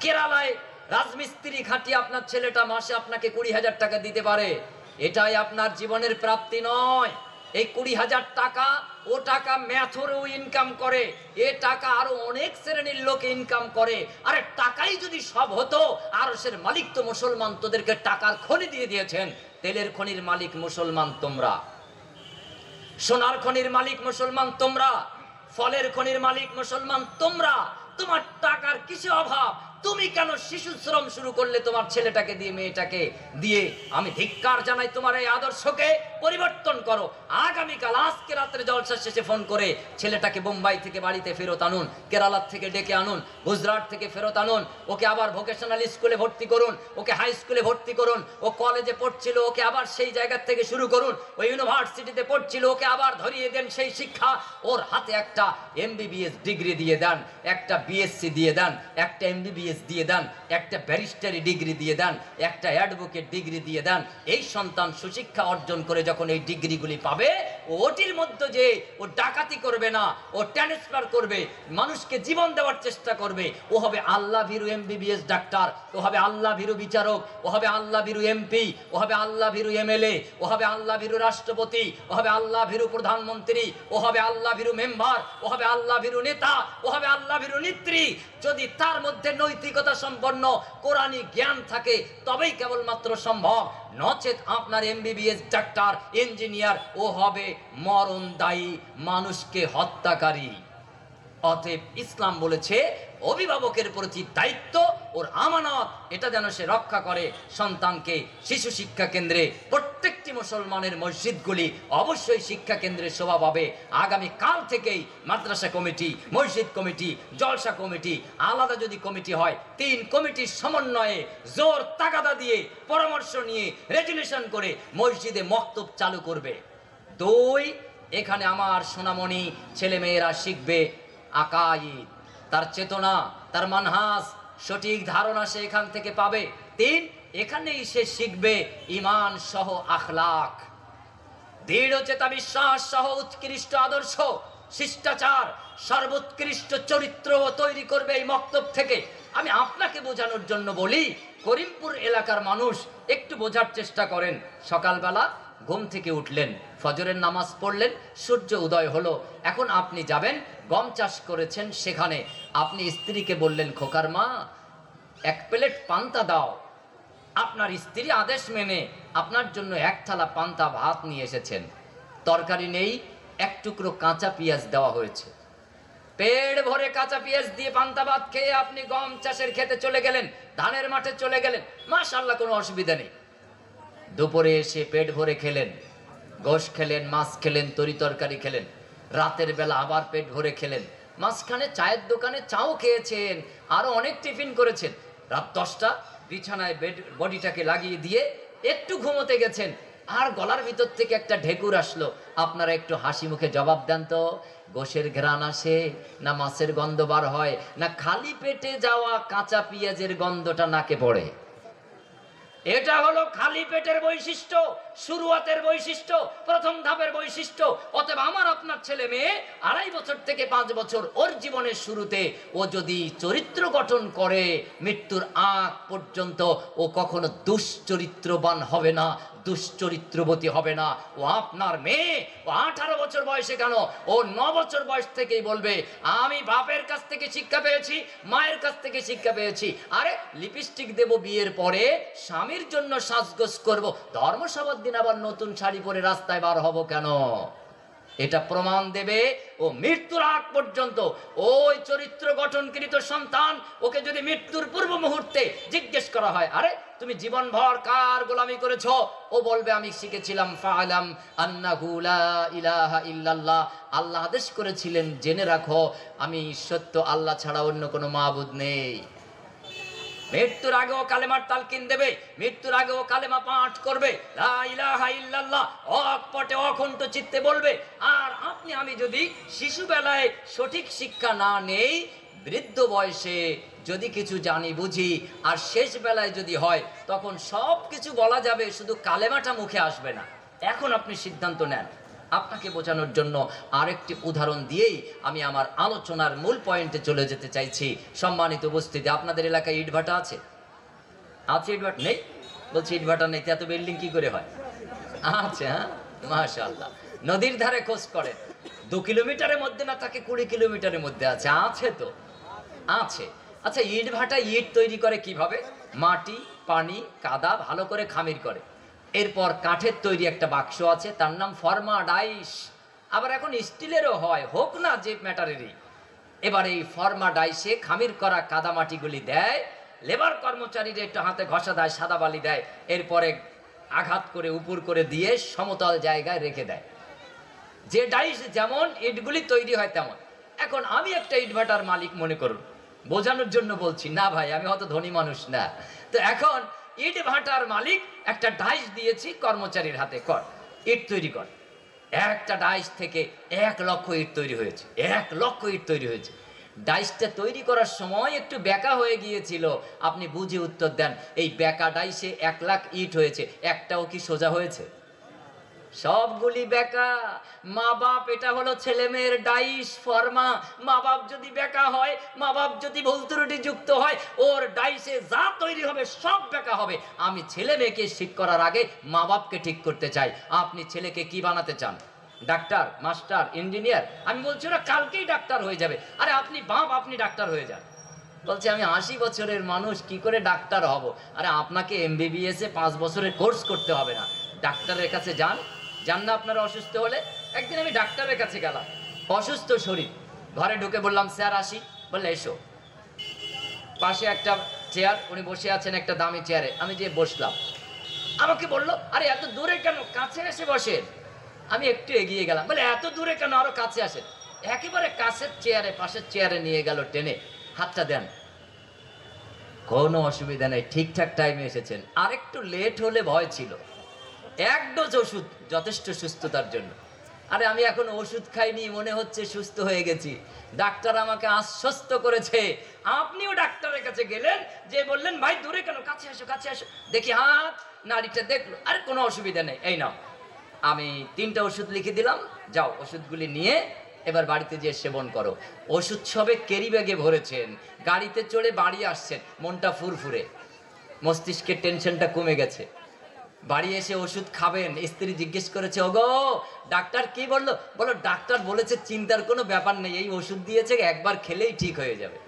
কেরালায় রাজমিস্ত্রি খাটিয়ে আপনার ছেলেটা মাসে আপনাকে 20,000 টাকা দিতে পারে। এটাই আপনার জীবনের প্রাপ্তি নয়। এই 20,000 টাকা, ও টাকা ম্যাথরেও ইনকাম করে, এ টাকা আরো অনেক শ্রেণীর লোক ইনকাম করে। আরে টাকাই যদি সব হতো, আরশের মালিক তো মুসলমান, তোদেরকে টাকার খনি দিয়ে দিয়েছেন। তেলের খনির মালিক মুসলমান তোমরা, সোনার খনির মালিক মুসলমান তোমরা, ফলের খনির মালিক মুসলমান তোমরা। তোমার টাকার কিসে অভাব? তুমি কেন শিশু শ্রম শুরু করলে তোমার ছেলেটাকে দিয়ে, মেয়েটাকে দিয়ে? আমি ধিক্কার জানাই তোমার এই আদর্শকে। পরিবর্তন করো। আগামীকাল, আজকে রাত্রে জলসা শেষে ফোন করে ছেলেটাকে বোম্বাই থেকে বাড়িতে ফেরত আনুন, কেরালা থেকে ডেকে আনুন, গুজরাট থেকে ফেরত আনুন। ওকে আবার ভোকেশনাল স্কুলে ভর্তি করুন, ওকে হাই স্কুলে ভর্তি করুন। ও কলেজে পড়ছিল, ওকে আবার সেই জায়গা থেকে শুরু করুন। ও ইউনিভার্সিটিতে পড়ছিল, ওকে আবার ধরিয়ে দেন সেই শিক্ষা। ওর হাতে একটা MBBS ডিগ্রি দিয়ে দেন, একটা BSc দিয়ে দেন, একটা MBBS দিয়ে দেন, একটা ব্যারিস্টারি ডিগ্রি দিয়ে দেন, একটা অ্যাডভোকেট ডিগ্রি দিয়ে দেন। এই সন্তান সুশিক্ষা অর্জন করে যখন এই ডিগ্রিগুলি পাবে, ওটির মধ্যে যে ও ডাকাতি করবে না, ও ট্রান্সফার করবে, মানুষকে জীবন দেওয়ার চেষ্টা করবে। ও হবে আল্লাহ ভীরু MBBS ডাক্তার, ও হবে আল্লাহ ভীরু বিচারক, ও হবে আল্লাহ ভীরু MP, ও হবে আল্লাহ ভীরু MLA, ও হবে আল্লাহ ভীরু রাষ্ট্রপতি, ও হবে আল্লাহ ভীরু প্রধানমন্ত্রী, ও হবে আল্লাহ ভীরু মেম্বার, ও হবে আল্লাহ ভীরু নেতা, ও হবে আল্লাহ ভীরু নেত্রী। যদি তার মধ্যে নৈতিকতা সম্পন্ন কোরআনী জ্ঞান থাকে, তবেই কেবলমাত্র সম্ভব। নচেত আপনার MBBS ডাক্তার, ইঞ্জিনিয়ার, ও হবে মরণদায়ী, মানুষকে হত্যাকারী। অতএব ইসলাম বলেছে অভিভাবকের প্রতি দায়িত্ব, ওর আমানত, এটা যেন সে রক্ষা করে। সন্তানকে শিশু শিক্ষা কেন্দ্রে, প্রত্যেকটি মুসলমানের মসজিদগুলি অবশ্যই শিক্ষা কেন্দ্রের শোভা পাবে। আগামী কাল থেকেই মাদ্রাসা কমিটি, মসজিদ কমিটি, জলসা কমিটি, আলাদা যদি কমিটি হয়, 3 কমিটির সমন্বয়ে জোর তাগাদা দিয়ে, পরামর্শ নিয়ে, রেজুলেশন করে মসজিদে মক্তব চালু করবে। 2, এখানে আমার সোনামণি ছেলেমেয়েরা শিখবে আকাইদ, তার চেতনা, তার মানহাজ, সঠিক ধারণা সে এখান থেকে পাবে। 3, এখানেই সে শিখবে ঈমান সহ আখলাক, দৃঢ়চেতা বিশ্বাস সহ উৎকৃষ্ট আদর্শ, শিষ্টাচার, সর্বোৎকৃষ্ট চরিত্র তৈরি করবে এই মক্তব থেকে। আমি আপনাকে বোঝানোর জন্য বলি, করিমপুর এলাকার মানুষ একটু বোঝার চেষ্টা করেন। সকালবেলা ঘুম থেকে উঠলেন, ফজরের নামাজ পড়লেন, সূর্য উদয় হলো, এখন আপনি যাবেন, গম চাষ করেছেন সেখানে। আপনি স্ত্রীকে বললেন, খোকার মা 1 প্লেট পান্তা দাও। আপনার স্ত্রী আদেশ মেনে আপনার জন্য 1 থালা পান্তা ভাত নিয়ে এসেছেন। তরকারি নেই, 1 টুকরো কাঁচা পেঁয়াজ দেওয়া হয়েছে। পেট ভরে কাঁচা পেঁয়াজ দিয়ে পান্তা ভাত খেয়ে আপনি গম চাষের খেতে চলে গেলেন, ধানের মাঠে চলে গেলেন, মাশাআল্লাহ, কোনো অসুবিধা নেই। দুপুরে এসে পেট ভরে খেলেন, গোশ খেলেন, মাছ খেলেন, তরি তরকারি খেলেন। রাতের বেলা আবার পেট ভরে খেলেন, মাঝখানে চায়ের দোকানে চাও খেয়েছেন, আরো অনেক টিফিন করেছেন, রাত 10টা বিছানায় বডিটাকে লাগিয়ে দিয়ে একটু ঘুমোতে গেছেন, আর গলার ভিতর থেকে একটা ঢেকুর আসলো। আপনারা একটু হাসি মুখে জবাব দেন তো, গোশের ঘ্রাণ আসে, না মাছের গন্ধ বার হয়, না খালি পেটে যাওয়া কাঁচা পেঁয়াজের গন্ধটা নাকে পড়ে? এটা হলো খালি পেটের বৈশিষ্ট্য, শুরুয়াতের বৈশিষ্ট্য, প্রথম ধাপের বৈশিষ্ট্য। অতএব আমার আপনার ছেলে মেয়ে 2.5 বছর থেকে 5 বছর, ওর জীবনের শুরুতে ও যদি চরিত্র গঠন করে, মৃত্যুর আগ পর্যন্ত ও কখনো দুশ্চরিত্রবান হবে না, দুশ্চরিত্রবতী হবে না। ও আপনার মেয়ে, ও 18 বছর বয়সে কেন, ও 9 বছর বয়স থেকেই বলবে আমি বাপের কাছ থেকে শিক্ষা পেয়েছি, মায়ের কাছ থেকে শিক্ষা পেয়েছি। আরে লিপস্টিক দেব বিয়ের পরে, স্বামীর জন্য সাজগোজ করব, ধর্মসভার দিন আবার নতুন শাড়ি পরে রাস্তায় বার হব কেন? এটা প্রমাণ দেবে ও মৃত্যুর আগ পর্যন্ত ওই চরিত্র গঠনকৃত সন্তান, ওকে যদি মৃত্যুর পূর্ব মুহূর্তে জিজ্ঞেস করা হয় আরে তুমি জীবনভর কার গোলামি করেছো, ও বলবে আমি শিখেছিলাম ফাআলাম আন্নাহু লা ইলাহা ইল্লাল্লাহ, আল্লাহ আদেশ করেছিলেন জেনে রাখো আমি সত্য আল্লাহ ছাড়া অন্য কোনো মাবুদ নেই। মৃত্যুর আগেও কালেমার তালকিন দেবে, মৃত্যুর আগেও কালেমা পাঠ করবে, লা ইলাহা ইল্লাল্লাহ অকপটে অকণ্ঠ চিত্তে বলবে। আর আপনি আমি যদি শিশুবেলায় সঠিক শিক্ষা না নেই, বৃদ্ধ বয়সে যদি কিছু জানি বুঝি আর শেষ বেলায় যদি হয়, তখন সব কিছু বলা যাবে, শুধু কালেমাটা মুখে আসবে না। এখন আপনি সিদ্ধান্ত নেন। আপনাকে বোঝানোর জন্য আরেকটি উদাহরণ দিয়েই আমি আমার আলোচনার মূল পয়েন্টে চলে যেতে চাইছি। সম্মানিত উপস্থিতি, আপনাদের এলাকায় ইটভাটা আছে? আছে ইটভাটা? নেই? বলছি ইটভাটা নেই, এত বিল্ডিং কি করে হয়? আছে, হ্যাঁ, মাশাআল্লাহ। নদীর ধারে খোঁজ করেন, 2 কিলোমিটারের মধ্যে না থাকে, 20 কিলোমিটারের মধ্যে আছে। আছে তো আছে। আচ্ছা, ইটভাটা ইট তৈরি করে কিভাবে? মাটি, পানি, কাদা ভালো করে খামির করে, এরপর কাঠের তৈরি একটা বাক্স আছে, তার নাম ফর্মা ডাইস। আবার এখন স্টিলেরও হয়, হোক না যে ম্যাটারেরই। এবার এই ফর্মা ডাইসে খামির করা কাদামাটিগুলি দেয়, লেবার কর্মচারীরা একটু হাতে ঘষা দেয়, সাদা বালি দেয়, এরপরে আঘাত করে উপর করে দিয়ে সমতল জায়গায় রেখে দেয়। যে ডাইস যেমন ইটগুলি তৈরি হয় তেমন। এখন আমি একটা ইটভাটার মালিক মনে করুন, বোঝানোর জন্য বলছি না ভাই, আমি অত ধনী মানুষ না। তো এখন ইট ভাটার মালিক একটা ডাইস দিয়েছি কর্মচারীর হাতে, কর ইট তৈরি কর। একটা ডাইস থেকে 1 লক্ষ ইট তৈরি হয়েছে, 1 লক্ষ ইট তৈরি হয়েছে। ডাইসটা তৈরি করার সময় একটু বেঁকা হয়ে গিয়েছিল। আপনি বুঝে উত্তর দেন, এই বেঁকা ডাইসে 1 লাখ ইট হয়েছে, একটাও কি সোজা হয়েছে? সবগুলি বেকা। মা বাপ, এটা হলো ছেলে মেয়ের ডাইস ফর্মা। মা বাপ যদি বেকা হয়, মা বাপ যদি ভুল ত্রুটি যুক্ত হয়, ওর ডাইসে যা তৈরি হবে সব বেকা হবে। আমি ছেলে মেয়েকে ঠিক করার আগে মা বাপকে ঠিক করতে চাই। আপনি ছেলেকে কি বানাতে চান? Doctor, master, engineer? আমি বলছি ওরা কালকেই ডাক্তার হয়ে যাবে। আরে আপনি বাপ, আপনি ডাক্তার হয়ে যান। বলছে আমি 80 বছরের মানুষ, কি করে ডাক্তার হব? আরে আপনাকে MBBS 5 বছরের কোর্স করতে হবে না, ডাক্তারের কাছে যান। যান না আপনারা অসুস্থ হলে? একদিন আমি ডাক্তারের কাছে গেলাম, অসুস্থ শরীর, ঘরে ঢুকে বললাম স্যার আসি, বললে এসো। পাশে একটা চেয়ার, উনি বসে আছেন একটা দামি চেয়ারে, আমি যেয়ে বসলাম। আমাকে বললো আরে এত দূরে কেন, কাছে এসে বসেন। আমি একটু এগিয়ে গেলাম, বলে এত দূরে কেন, আরো কাছে আসেন। একেবারে কাছের চেয়ারে, পাশের চেয়ারে নিয়ে গেল টেনে, হাতটা দেন, কোনো অসুবিধা নেই, ঠিকঠাক টাইমে এসেছেন। আর একটু লেট হলে ভয় ছিল। 1 ডোজ ওষুধ যথেষ্ট সুস্থতার জন্য। আরে আমি এখন ওষুধ খাইনি, মনে হচ্ছে সুস্থ হয়ে গেছি। ডাক্তার আমাকে আশ্বস্ত করেছে। আপনিও ডাক্তারের কাছে গেলেন, যে বললেন ভাই দূরে কেন, কাছে আসো, কাছে আসো। দেখি হাত, নাড়িটা দেখলো, আরে কোনো অসুবিধা নেই, এই নাও। আমি 3টা ওষুধ লিখে দিলাম, যাও ওষুধগুলি নিয়ে এবার বাড়িতে যেয়ে সেবন করো। ওষুধ সবে ক্যারি ব্যাগে ভরেছেন, গাড়িতে চড়ে বাড়ি আসছেন, মনটা ফুরফুরে, মস্তিষ্কের টেনশনটা কমে গেছে। বাড়ি এসে ওষুধ খাবেন, স্ত্রী জিজ্ঞেস করেছে ওগো ডাক্তার কি বললো? বলো ডাক্তার বলেছে চিন্তার কোনো ব্যাপার নেই, এই ওষুধ দিয়েছে, একবার খেলেই ঠিক হয়ে যাবে।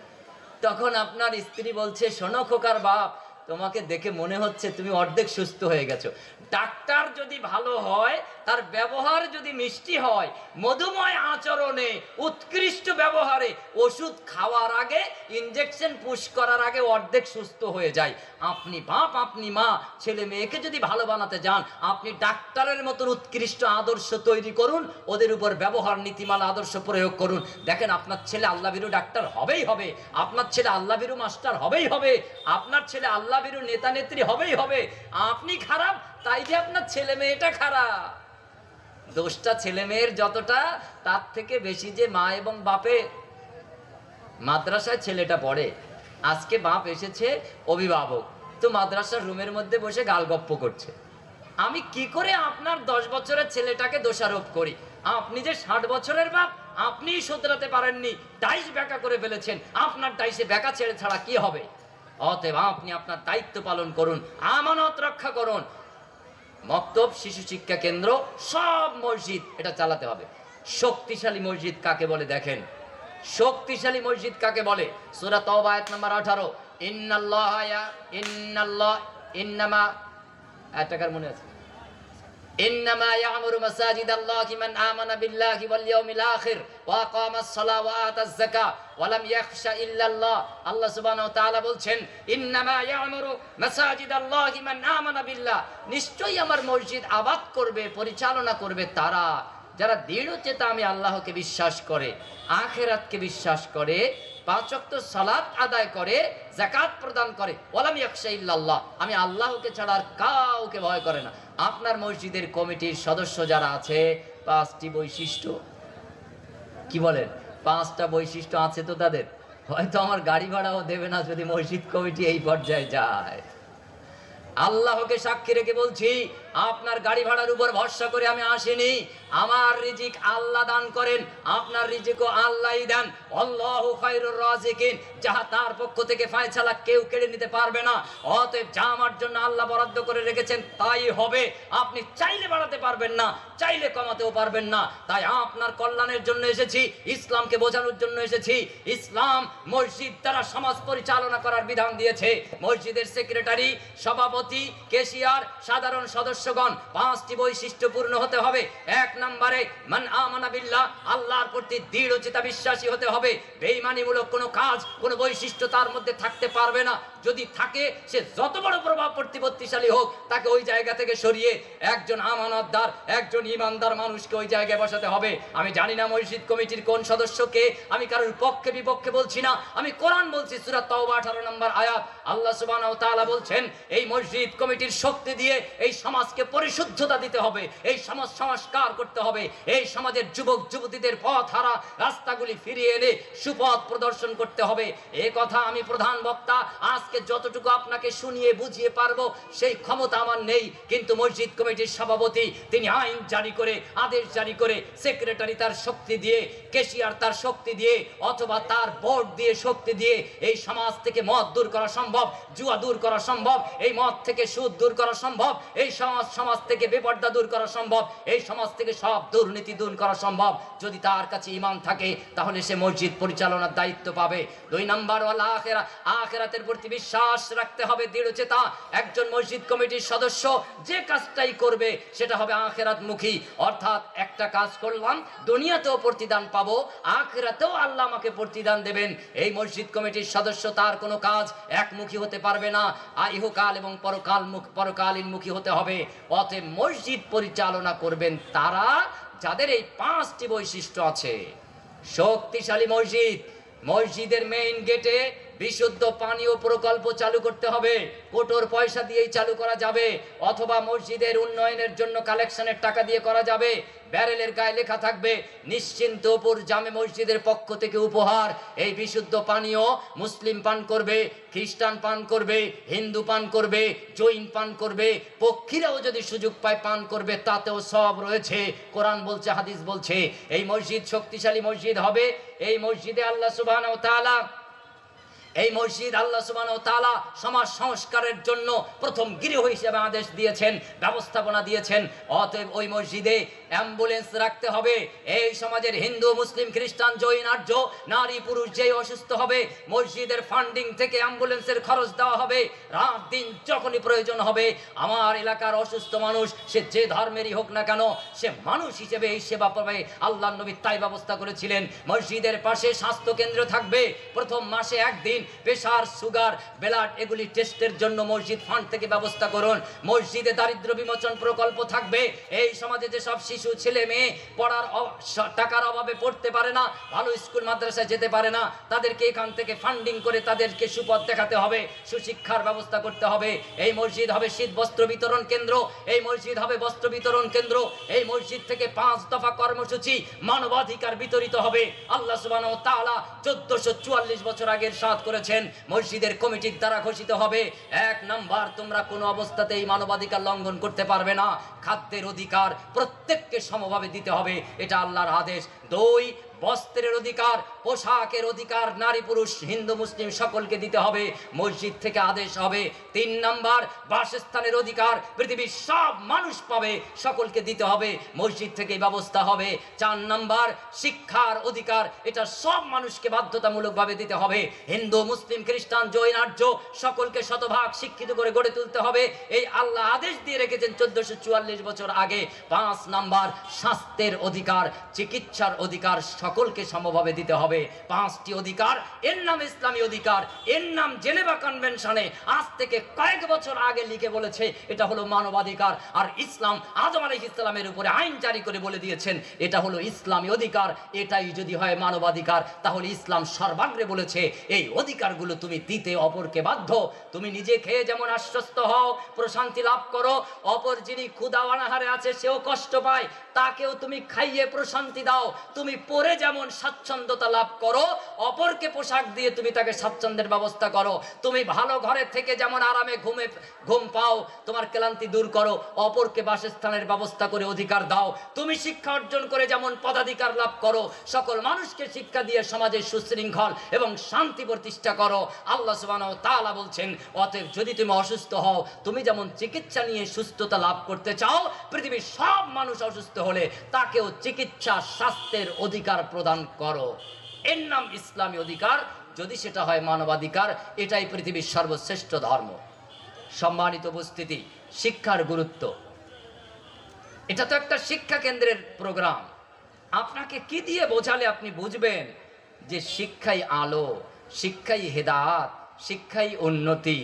তখন আপনার স্ত্রী বলছে শোনো খোকার বাপ, তোমাকে দেখে মনে হচ্ছে তুমি অর্ধেক সুস্থ হয়ে গেছো। ডাক্তার যদি ভালো হয় তার ব্যবহার যদি মিষ্টি হয়, মধুময় আচরণে, উৎকৃষ্ট ব্যবহারে, ওষুধ খাওয়ার আগে, ইনজেকশন পুশ করার আগে অর্ধেক সুস্থ হয়ে যায়। আপনি বাপ, আপনি মা, ছেলে মেয়েকে যদি ভালো বানাতে যান, আপনি ডাক্তারের মতন উৎকৃষ্ট আদর্শ তৈরি করুন, ওদের উপর ব্যবহার নীতিমালা আদর্শ প্রয়োগ করুন। দেখেন আপনার ছেলে আল্লাহভীরু ডাক্তার হবেই হবে, আপনার ছেলে আল্লাহভীরু মাস্টার হবেই হবে, আপনার ছেলে আল্লাহভীরু নেতা নেত্রী হবেই হবে। আপনি খারাপ তাই যে আপনার ছেলে মেয়েটা খারাপ। দোষটা ছেলে মেয়ের যতটা, তার থেকে বেশি যে মা এবং বাপে। মাদ্রাসায় ছেলেটা পড়ে, আজকে বাপ এসেছে অভিভাবক, তো মাদ্রাসার রুমের মধ্যে বসে গালগপ্প করছে। আমি কি করে আপনার 10 বছরের ছেলেটাকে দোষারোপ করি? আপনি যে 60 বছরের বাপ, আপনিই শুধরাতে পারেননি, ডাইস ব্যাকা করে ফেলেছেন। আপনার ডাইসে ব্যাকা ছেড়ে ছাড়া কি হবে? অতএব আপনি আপনার দায়িত্ব পালন করুন, আমানত রক্ষা করুন। মক্তব, শিশু শিক্ষা কেন্দ্র, সব মসজিদ এটা চালাতে হবে। শক্তিশালী মসজিদ কাকে বলে দেখেন, শক্তিশালী মসজিদ কাকে বলে? সূরা তাওবা আয়াত নাম্বার 18, ইন্নামা আয়াতটার মনে আছে, ইন্নামা ইয়ামুরু মাসাজিদাল্লাহি মান আমানা বিল্লাহি ওয়াল ইয়াউমিল আখির ওয়া আকামাস সালাহ ওয়া আতাজ যাকাহ ওয়া লাম ইয়াখশা ইল্লাল্লাহ। আল্লাহ সুবহানাহু ওয়া তাআলা বলছেন, ইন্নামা ইয়ামুরু মাসাজিদাল্লাহি মান আমানা বিল্লাহ, নিশ্চয়ই আমার মসজিদ আবাদ করবে, পরিচালনা করবে তারা যারা দৃঢ়চেতা আমি আল্লাহকে বিশ্বাস করে, আখিরাতকে বিশ্বাস করে, 5 ওয়াক্ত সালাত আদায় করে, যাকাত প্রদান করে, ওয়ালাম ইয়াখশা ইল্লাল্লাহ, আমি আল্লাহকে ছাড়া আর কাউকে ভয় করে না। আপনার মসজিদের কমিটির সদস্য যারা আছে, 5টি বৈশিষ্ট্য, কি বলেন, 5টা বৈশিষ্ট্য আছে তো তাদের? হয়তো আমার গাড়ি ভাড়াও দেবে না যদি মসজিদ কমিটি এই পর্যায়ে যায়। আল্লাহকে সাক্ষী রেখে বলছি, আপনার গাড়ি ভাড়ার উপর ভরসা করে আমি আসিনি। আমার রিজিক আল্লাহ দান করেন, আপনার রিজিকও আল্লাহই দেন। আল্লাহু খায়রুর রাজিকিন, যাহা তার পক্ষ থেকে ফয়সালা কেউ কেড়ে নিতে পারবে না। অতএব যা আমার জন্য আল্লাহ বরাদ্দ করে রেখেছেন তাই হবে। আপনি চাইলে বাড়াতে পারবেন না, চাইলে কমাতেও পারবেন না। তাই আপনার কল্যাণের জন্য এসেছি, ইসলামকে বোঝানোর জন্য এসেছি। ইসলাম মসজিদ দ্বারা সমাজ পরিচালনা করার বিধান দিয়েছে। মসজিদের সেক্রেটারি, সভাপতি, কেশিয়ার, সাধারণ সদস্যগণ 5টি বৈশিষ্ট্য পূর্ণ হতে হবে। 1 নম্বরে মান আমানা বিল্লাহ, আল্লাহর প্রতি দৃঢ়চিত্তা বিশ্বাসী হতে হবে। বেঈমানিমূলক কোনো কাজ, কোনো বৈশিষ্ট্য তার মধ্যে থাকতে পারবে না। যদি থাকে, সে যত বড় প্রভাব প্রতিপত্তিশালী হোক, তাকে ওই জায়গা থেকে সরিয়ে একজন আমানতদার, একজন ইমানদার মানুষকে ওই জায়গায় বসাতে হবে। আমি জানি না মসজিদ কমিটির কোন সদস্যকে, আমি কারোর পক্ষে বিপক্ষে বলছি না, আমি কোরআন বলছি। সূরা তাওবা 18 নম্বর আয়াত, আল্লাহ সুবহানাহু ওয়া তাআলা বলছেন, এই মসজিদ কমিটির শক্তি দিয়ে এই সমাজকে পরিশুদ্ধতা দিতে হবে, এই সমাজ সংস্কার করতে হবে, এই সমাজের যুবক যুবতীদের পথ হারা রাস্তাগুলি ফিরিয়ে এনে সুপথ প্রদর্শন করতে হবে। এই কথা আমি প্রধান বক্তা, আজকে যতটুকু আপনাকে শুনিয়ে বুঝিয়ে পারবো সেই ক্ষমতা আমার নেই। কিন্তু মসজিদ কমিটির সভাপতি, তিনি আইন জারি করে, আদেশ জারি করে, সেক্রেটারি তার শক্তি দিয়ে, কেশিয়ার তার শক্তি দিয়ে, অথবা তার বোর্ড দিয়ে শক্তি দিয়ে এই সমাজ থেকে মদ দূর করা সম্ভব, জুয়া দূর করা সম্ভব, এই মদ থেকে সুদ দূর করা সম্ভব, এই সমাজ থেকে বেপর্দা দূর করা সম্ভব, এই সমাজ থেকে সব দুর্নীতি দূর করা সম্ভব। যদি তার কাছে ঈমান থাকে, তাহলে সে মসজিদ পরিচালনার দায়িত্ব পাবে। 2 নম্বর ওয়াল আখিরা, আখিরাতের প্রতি বিশ্বাস রাখতে হবে, দৃঢ়চেতা। একজন মসজিদ কমিটির সদস্য যে কাজটাই করবে সেটা হবে আখিরাতমুখী। অর্থাৎ একটা কাজ করলাম, দুনিয়াতেও প্রতিদান পাবো, আখিরাতেও আল্লাহ আমাকে প্রতিদান দেবেন। এই মসজিদ কমিটির সদস্য তার কোনো কাজ একমুখী হতে পারবে না, ইহকাল এবং পরকালীনমুখী হতে হবে। অতএব মসজিদ পরিচালনা করবেন তারা যাদের এই 5টি বৈশিষ্ট্য আছে। শক্তিশালী মসজিদ, মসজিদের মেইন গেটে বিশুদ্ধ পানীয় প্রকল্প চালু করতে হবে। কোটোর পয়সা দিয়েই চালু করা যাবে, অথবা মসজিদের উন্নয়নের জন্য কালেকশনের টাকা দিয়ে করা যাবে। ব্যারেলের গায়ে লেখা থাকবে, নিশ্চিন্তপুর জামে মসজিদের পক্ষ থেকে উপহার। এই বিশুদ্ধ পানীয় মুসলিম পান করবে, খ্রিস্টান পান করবে, হিন্দু পান করবে, জৈন পান করবে, পক্ষীরাও যদি সুযোগ পায় পান করবে, তাতেও সব রয়েছে। কোরআন বলছে, হাদিস বলছে। এই মসজিদ শক্তিশালী মসজিদ হবে। এই মসজিদে আল্লাহ সুবহানাহু ওয়া তাআলা, এই মসজিদ আল্লাহ সুবহানাহু ওয়া তাআলা সমাজ সংস্কারের জন্য প্রথম গৃহ হিসেবে আদেশ দিয়েছেন, ব্যবস্থাপনা দিয়েছেন। অতএব ওই মসজিদে অ্যাম্বুলেন্স রাখতে হবে। এই সমাজের হিন্দু, মুসলিম, খ্রিস্টান, জৈন, আর্য, নারী পুরুষ যেই অসুস্থ হবে মসজিদের ফান্ডিং থেকে অ্যাম্বুলেন্সের খরচ দেওয়া হবে। রাত দিন যখনই প্রয়োজন হবে আমার এলাকার অসুস্থ মানুষ, সে যে ধর্মেরই হোক না কেন, সে মানুষ হিসেবে এই সেবা পাবে। আল্লাহর নবী তাই ব্যবস্থা করেছিলেন। মসজিদের পাশে স্বাস্থ্য কেন্দ্র থাকবে। প্রথম মাসে একদিন প্রেসার, সুগার, ব্লাড এগুলি টেস্টের জন্য মসজিদ ফান্ড থেকে ব্যবস্থা করুন। মসজিদে দারিদ্র বিমোচন প্রকল্প থাকবে। এই সমাজে যেসব শিশু, ছেলে মেয়ে পড়ার টাকার অভাবে পড়তে পারে না, ভালো স্কুল মাদ্রাসায় যেতে পারে না, তাদেরকে এখান থেকে ফান্ডিং করে তাদেরকে সুপথ দেখাতে হবে, সুশিক্ষার ব্যবস্থা করতে হবে। এই মসজিদ হবে শীত বস্ত্র বিতরণ কেন্দ্র, এই মসজিদ হবে বস্ত্র বিতরণ কেন্দ্র। এই মসজিদ থেকে 5 দফা কর্মসূচি মানবাধিকার বিতরিত হবে। আল্লাহ সুবহানাহু ওয়া তাআলা 1444 বছর আগে ইরশাদ করেছেন, মসজিদের কমিটির দ্বারা ঘোষিত হবে 1 নাম্বার, তোমরা কোনো অবস্থাতেই মানবাধিকার লঙ্ঘন করতে পারবে না। খাদ্যের অধিকার প্রত্যেককে সমভাবে দিতে হবে, এটা আল্লাহর আদেশ। 2, বস্ত্রের অধিকার, পোশাকের অধিকার নারী পুরুষ, হিন্দু মুসলিম সকলকে দিতে হবে, মসজিদ থেকে আদেশ হবে। 3 নাম্বার, বাসস্থানের অধিকার পৃথিবীর সব মানুষ পাবে, সকলকে দিতে হবে, মসজিদ থেকে ব্যবস্থা হবে। 4 নাম্বার, শিক্ষার অধিকার, এটা সব মানুষকে বাধ্যতামূলকভাবে দিতে হবে। হিন্দু, মুসলিম, খ্রিস্টান, জৈন, আর্য সকলকে শতভাগ শিক্ষিত করে গড়ে তুলতে হবে। এই আল্লাহ আদেশ দিয়ে রেখেছেন 1444 বছর আগে। 5 নাম্বার, স্বাস্থ্যের অধিকার, চিকিৎসার অধিকার সকলকে সমভাবে দিতে হবে। 5টি অধিকার, এর নাম ইসলামী অধিকার, এর নাম জেনেভা কনভেনশনে আজ থেকে কয়েক বছর আগে লিখে বলেছে এটা হলো মানবাধিকার। আর ইসলাম আদম আলাইহিস সালামের উপরে আইন জারি করে বলে দিয়েছেন এটা হলো ইসলামী অধিকার। এটাই যদি হয় মানবাধিকার, তাহলে ইসলাম সর্বাগ্রে বলেছে এই অধিকারগুলো তুমি দিতে অপরকে বাধ্য। তুমি নিজে খেয়ে যেমন আশ্বস্ত হও, প্রশান্তি লাভ করো, অপর যিনি ক্ষুধা অনাহারে আছে সেও কষ্ট পায়, তাকেও তুমি খাইয়ে প্রশান্তি দাও। তুমি পরে যেমন স্বাচ্ছন্দ্যতা লাভ করো, অপরকে পোশাক দিয়ে তুমি তাকে স্বাচ্ছন্দ্যের ব্যবস্থা করো। তুমি ভালো ঘরে থেকে যেমন আরামে ঘুম পাও, তোমার ক্লান্তি দূর করো, অপরকে বাসস্থানের ব্যবস্থা করে অধিকার দাও। তুমি শিক্ষা অর্জন করে যেমন পদাধিকার লাভ করো, সকল মানুষকে শিক্ষা দিয়ে সমাজে সুশৃঙ্খল এবং শান্তি প্রতিষ্ঠা করো। আল্লাহ সুবহানাহু ওয়া তাআলা বলছেন, অতএব যদি তুমি অসুস্থ হও, তুমি যেমন চিকিৎসা নিয়ে সুস্থতা লাভ করতে চাও, পৃথিবীর সব মানুষ অসুস্থ হলে তাকেও চিকিৎসা, স্বাস্থ্যের অধিকার প্রদান করো। এর নাম ইসলামী অধিকার। যদি সেটা হয় মানবাধিকার, এটাই পৃথিবীর সর্বশ্রেষ্ঠ ধর্ম। সম্মানিত উপস্থিতি, শিক্ষার গুরুত্ব, এটা তো একটা শিক্ষা কেন্দ্রের প্রোগ্রাম। আপনাকে কি দিয়ে বোঝালে আপনি বুঝবেন যে শিক্ষাই আলো, শিক্ষাই হেদায়েত, শিক্ষাই উন্নতি,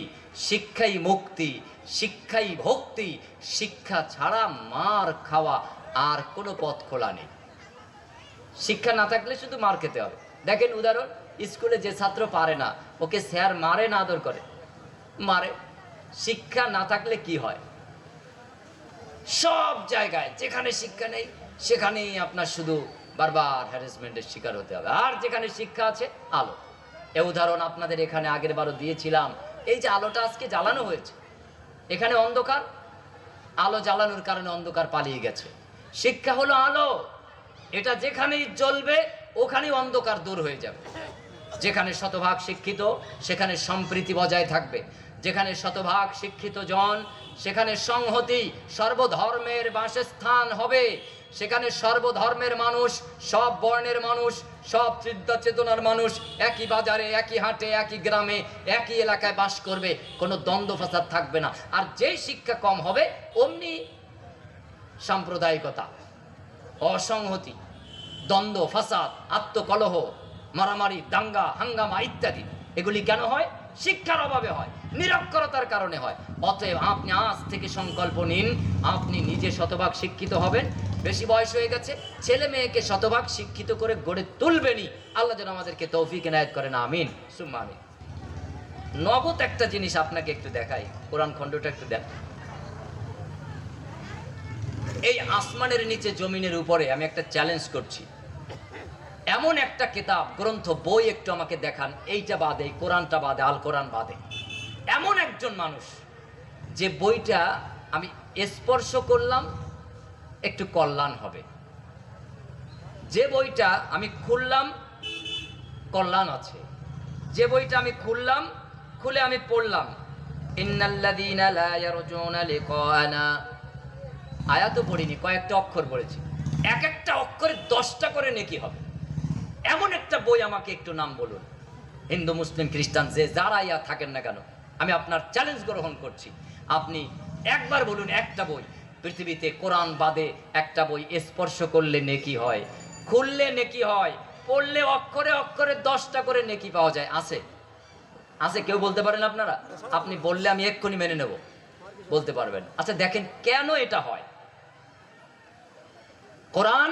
শিক্ষাই মুক্তি, শিক্ষাই ভক্তি। শিক্ষা ছাড়া মার খাওয়া আর কোনো পথ খোলা নেই। শিক্ষা না থাকলে শুধু মার খেতে হবে। দেখেন উদাহরণ, স্কুলে যে ছাত্র পারে না, ওকে স্যার মারে না আদর করে? মারে। শিক্ষা না থাকলে কি হয়? সব জায়গায় যেখানে শিক্ষা নেই সেখানেই আপনার শুধু বারবার হ্যারাসমেন্টের শিকার হতে হবে। আর যেখানে শিক্ষা আছে, আলো। এ উদাহরণ আপনাদের এখানে আগের বারও দিয়েছিলাম। এই যে আলোটা আজকে জ্বালানো হয়েছে, এখানে অন্ধকার, আলো জ্বালানোর কারণে অন্ধকার পালিয়ে গেছে। শিক্ষা হলো আলো, এটা যেখানেই জ্বলবে ওখানেই অন্ধকার দূর হয়ে যাবে। যেখানে শতভাগ শিক্ষিত সেখানে সম্প্রীতি বজায় থাকবে। যেখানে শতভাগ শিক্ষিত জন সেখানে সংহতি, সর্বধর্মের বাসস্থান হবে। সেখানে সর্বধর্মের মানুষ, সব বর্ণের মানুষ, সব চিন্তা চেতনার মানুষ একই বাজারে, একই হাটে, একই গ্রামে, একই এলাকায় বাস করবে। কোনো দ্বন্দ্ব ফাসাদ থাকবে না। আর যেই শিক্ষা কম হবে অমনি সাম্প্রদায়িকতা, অসংহতি, দ্বন্দ্ব ফাসাদ, আত্মকলহ, মারামারি, দাঙ্গা হাঙ্গামা ইত্যাদি। এগুলি কেন হয়? শিক্ষার অভাবে হয়, নিরক্ষরতার কারণে হয়। অতএব আপনি আজ থেকে সংকল্প নিন, আপনি নিজে শতভাগ শিক্ষিত হবেন। বেশি বয়স হয়ে গেছে, ছেলে মেয়েকে শতভাগ শিক্ষিত করে গড়ে তুলবেনই। আল্লাহ যেন আমাদেরকে তৌফিক এনায়েত করেন, আমিন সুম্মা আমিন। নগদ একটা জিনিস আপনাকে একটু দেখাই, কোরআন খণ্ডটা একটু দেখ। এই আসমানের নিচে জমিনের উপরে আমি একটা চ্যালেঞ্জ করছি, এমন একটা কিতাব, গ্রন্থ, বই একটু আমাকে দেখান, এইটা বাদে, কোরআনটা বাদে, আল কোরআন বাদে, এমন একজন মানুষ যে বইটা আমি স্পর্শ করলাম একটু কল্যাণ হবে, যে বইটা আমি খুললাম কল্যাণ আছে, যে বইটা আমি খুললাম, খুলে আমি পড়লাম ইন্নাল্লাযীনা লা ইয়ারজুনা লিকাআনা, আয়াতও পড়িনি, কয়েকটা অক্ষর পড়েছি, এক একটা অক্ষরে 10টা করে নেকি হবে। এমন একটা বই আমাকে একটু নাম বলুন, হিন্দু মুসলিম খ্রিস্টান যে যারা ইয়া থাকেন না কেন, আমি আপনার চ্যালেঞ্জ গ্রহণ করছি, আপনি একবার বলুন একটা বই পৃথিবীতে কোরআন বাদে একটা বই স্পর্শ করলে নেকি হয়, খুললে নেকি হয়, পড়লে অক্ষরে অক্ষরে 10টা করে নেকি পাওয়া যায়। আছে? আছে কেউ বলতে পারেন আপনারা? আপনি বললে আমি এক্ষুনি মেনে নেব। বলতে পারবেন? আচ্ছা দেখেন কেন এটা হয়। কোরআন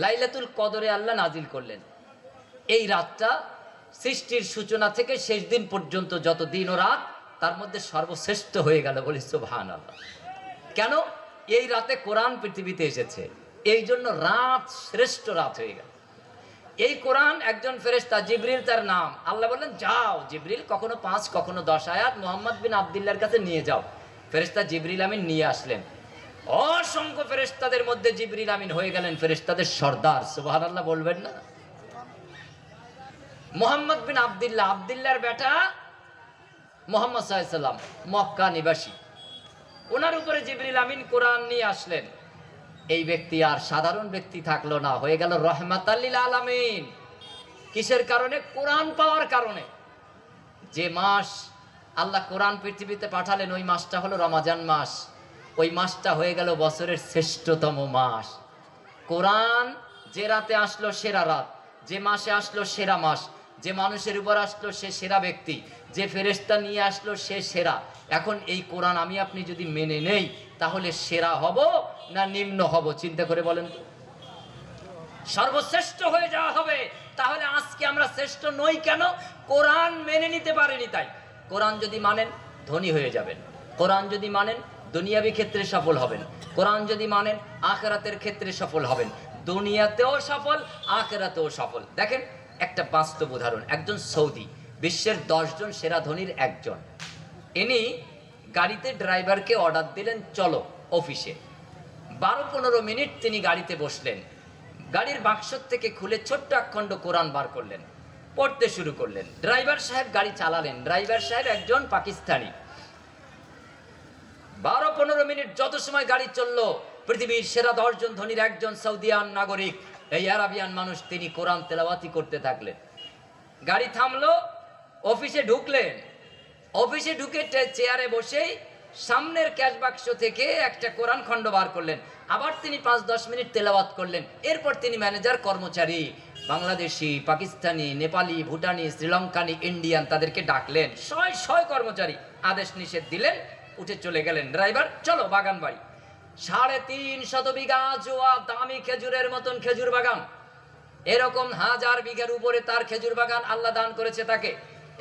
লাইলাতুল কদরে আল্লাহ নাজিল করলেন। এই রাতটা সৃষ্টির সূচনা থেকে শেষ দিন পর্যন্ত যত দিন ও রাত, তার মধ্যে সর্বশ্রেষ্ঠ হয়ে গেল, বলি সুবহানাল্লাহ। কেন? এই রাতে কোরআন পৃথিবীতে এসেছে, এই জন্য রাত শ্রেষ্ঠ রাত হয়ে গেল। এই কোরআন একজন ফেরেশতা জিবরিল তার নাম, আল্লাহ বললেন যাও জিবরিল, কখনো 5 কখনো 10 আয়াত মুহাম্মদ বিন আব্দুল্লাহর কাছে নিয়ে যাও। ফেরেশতা জিবরিল আমিন নিয়ে আসলেন। অসংখ্য ফেরেশতাদের মধ্যে জিবরিল আমিন হয়ে গেলেন ফেরেশতাদের সর্দার। সুবহানাল্লাহ বলবেন না? মুহাম্মদ বিন আব্দুল্লাহ, আব্দুল্লাহর বেটা মুহাম্মদ সাল্লাল্লাহু আলাইহি সাল্লাম, মক্কা নিবাসী, ওনার উপরে জিবরিল আমিন কোরআন নিয়ে আসলেন। এই ব্যক্তি আর সাধারণ ব্যক্তি থাকলো না, হয়ে গেল রহমাতাল লিল আলামিন। কিসের কারণে? কোরআন পাওয়ার কারণে। যে মাস আল্লাহ কোরআন পৃথিবীতে পাঠালেন ওই মাসটা হলো রমজান মাস। ওই মাসটা হয়ে গেল বছরের শ্রেষ্ঠতম মাস। কোরআন যে রাতে আসলো সেরা রাত, যে মাসে আসলো সেরা মাস, যে মানুষের উপর আসলো সে সেরা ব্যক্তি, যে ফেরেশতা নিয়ে আসলো সে সেরা। এখন এই কোরআন আমি আপনি যদি মেনে নেই, তাহলে সেরা হব না নিম্ন হব? চিন্তা করে বলেন তো। সর্বশ্রেষ্ঠ হয়ে যাওয়া হবে। তাহলে আজকে আমরা শ্রেষ্ঠ নই কেন? কোরআন মেনে নিতে পারেনি তাই। কোরআন যদি মানেন ধনী হয়ে যাবেন, কোরআন যদি মানেন দুনিয়াবী ক্ষেত্রে সফল হবেন, কোরআন যদি মানেন আখিরাতের ক্ষেত্রে সফল হবেন, দুনিয়াতেও সফল আখিরাতেও সফল। দেখেন একটা বাস্তব উদাহরণ, একজন সৌদি, বিশ্বের 10 জন সেরা ধনীর একজন, ইনি গাড়িতে ড্রাইভারকে অর্ডার দিলেন চলো অফিসে। 12-15 মিনিট তিনি গাড়িতে বসলেন, গাড়ির বাক্স থেকে খুলে ছোট্ট একখণ্ড কোরআন বার করলেন, পড়তে শুরু করলেন। ড্রাইভার সাহেব গাড়ি চালালেন, ড্রাইভার সাহেব একজন পাকিস্তানি। 12-15 মিনিট যত সময় গাড়ি চললো, পৃথিবীর সেরা 10 জন ধনীর একজন সৌদিয়ান নাগরিক, এই আরাবিয়ান মানুষ, তিনি কোরআন তেলাওয়াতি করতে থাকলেন। গাড়ি থামলো, অফিসে ঢুকলেন। অফিসে ঢুকে চেয়ারে বসেই সামনের ক্যাশ বাক্স থেকে একটা কোরআন খণ্ড বার করলেন। আবার তিনি 5-10 মিনিট তেলাওয়াত করলেন। এরপর তিনি ম্যানেজার, কর্মচারী, বাংলাদেশি, পাকিস্তানি, নেপালি, ভুটানি, শ্রীলঙ্কানি, ইন্ডিয়ান, তাদেরকে ডাকলেন। শয় কর্মচারী, আদেশ নিষেধ দিলেন, উঠে চলে গেলেন। ড্রাইভার চলো বাগান বাড়ি। 350 বিঘা জোয়া, দামি খেজুরের মতন খেজুর বাগান, এরকম 1000 বিঘার উপরে তার খেজুর বাগান আল্লাহ দান করেছে তাকে।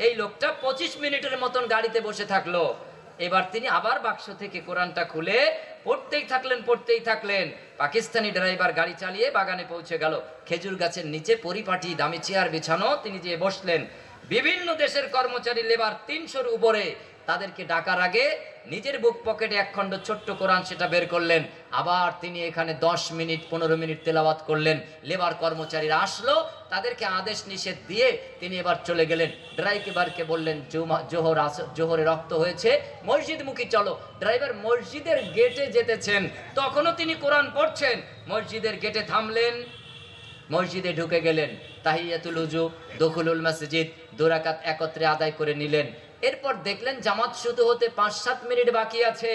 এই লোকটা 25 মিনিটের মতন গাড়িতে বসে থাকলো। এবার তিনি আবার বাক্স থেকে কোরআনটা খুলে পড়তেই থাকলেন। পাকিস্তানি ড্রাইভার গাড়ি চালিয়ে বাগানে পৌঁছে গেল। খেজুর গাছের নিচে পরিপাটি দামি চেয়ার বিছানো, তিনি যেয়ে বসলেন। বিভিন্ন দেশের কর্মচারী, লেবার 300-র উপরে, তাদেরকে ডাকার আগে নিজের বুক পকেটে একখণ্ড ছোট্ট কোরআন সেটা বের করলেন। আবার তিনি এখানে 10 মিনিট 15 মিনিট তেলাওয়াত করলেন। লেবার কর্মচারীরা আসলো, তাদেরকে আদেশ নিষেধ দিয়ে তিনি এবার চলে গেলেন। ড্রাইভারকে বললেন জোহরে রক্ত হয়েছে, মসজিদমুখী চলো। ড্রাইভার মসজিদের গেটে যেতেছেন, তখনও তিনি কোরআন পড়ছেন। মসজিদের গেটে থামলেন, মসজিদে ঢুকে গেলেন। তাহিয়াতুল উজু, দখুলুল মসজিদ, 2 রাকাত একত্রে আদায় করে নিলেন। এরপর দেখলেন জামাত শুরু হতে 5-7 মিনিট বাকি আছে।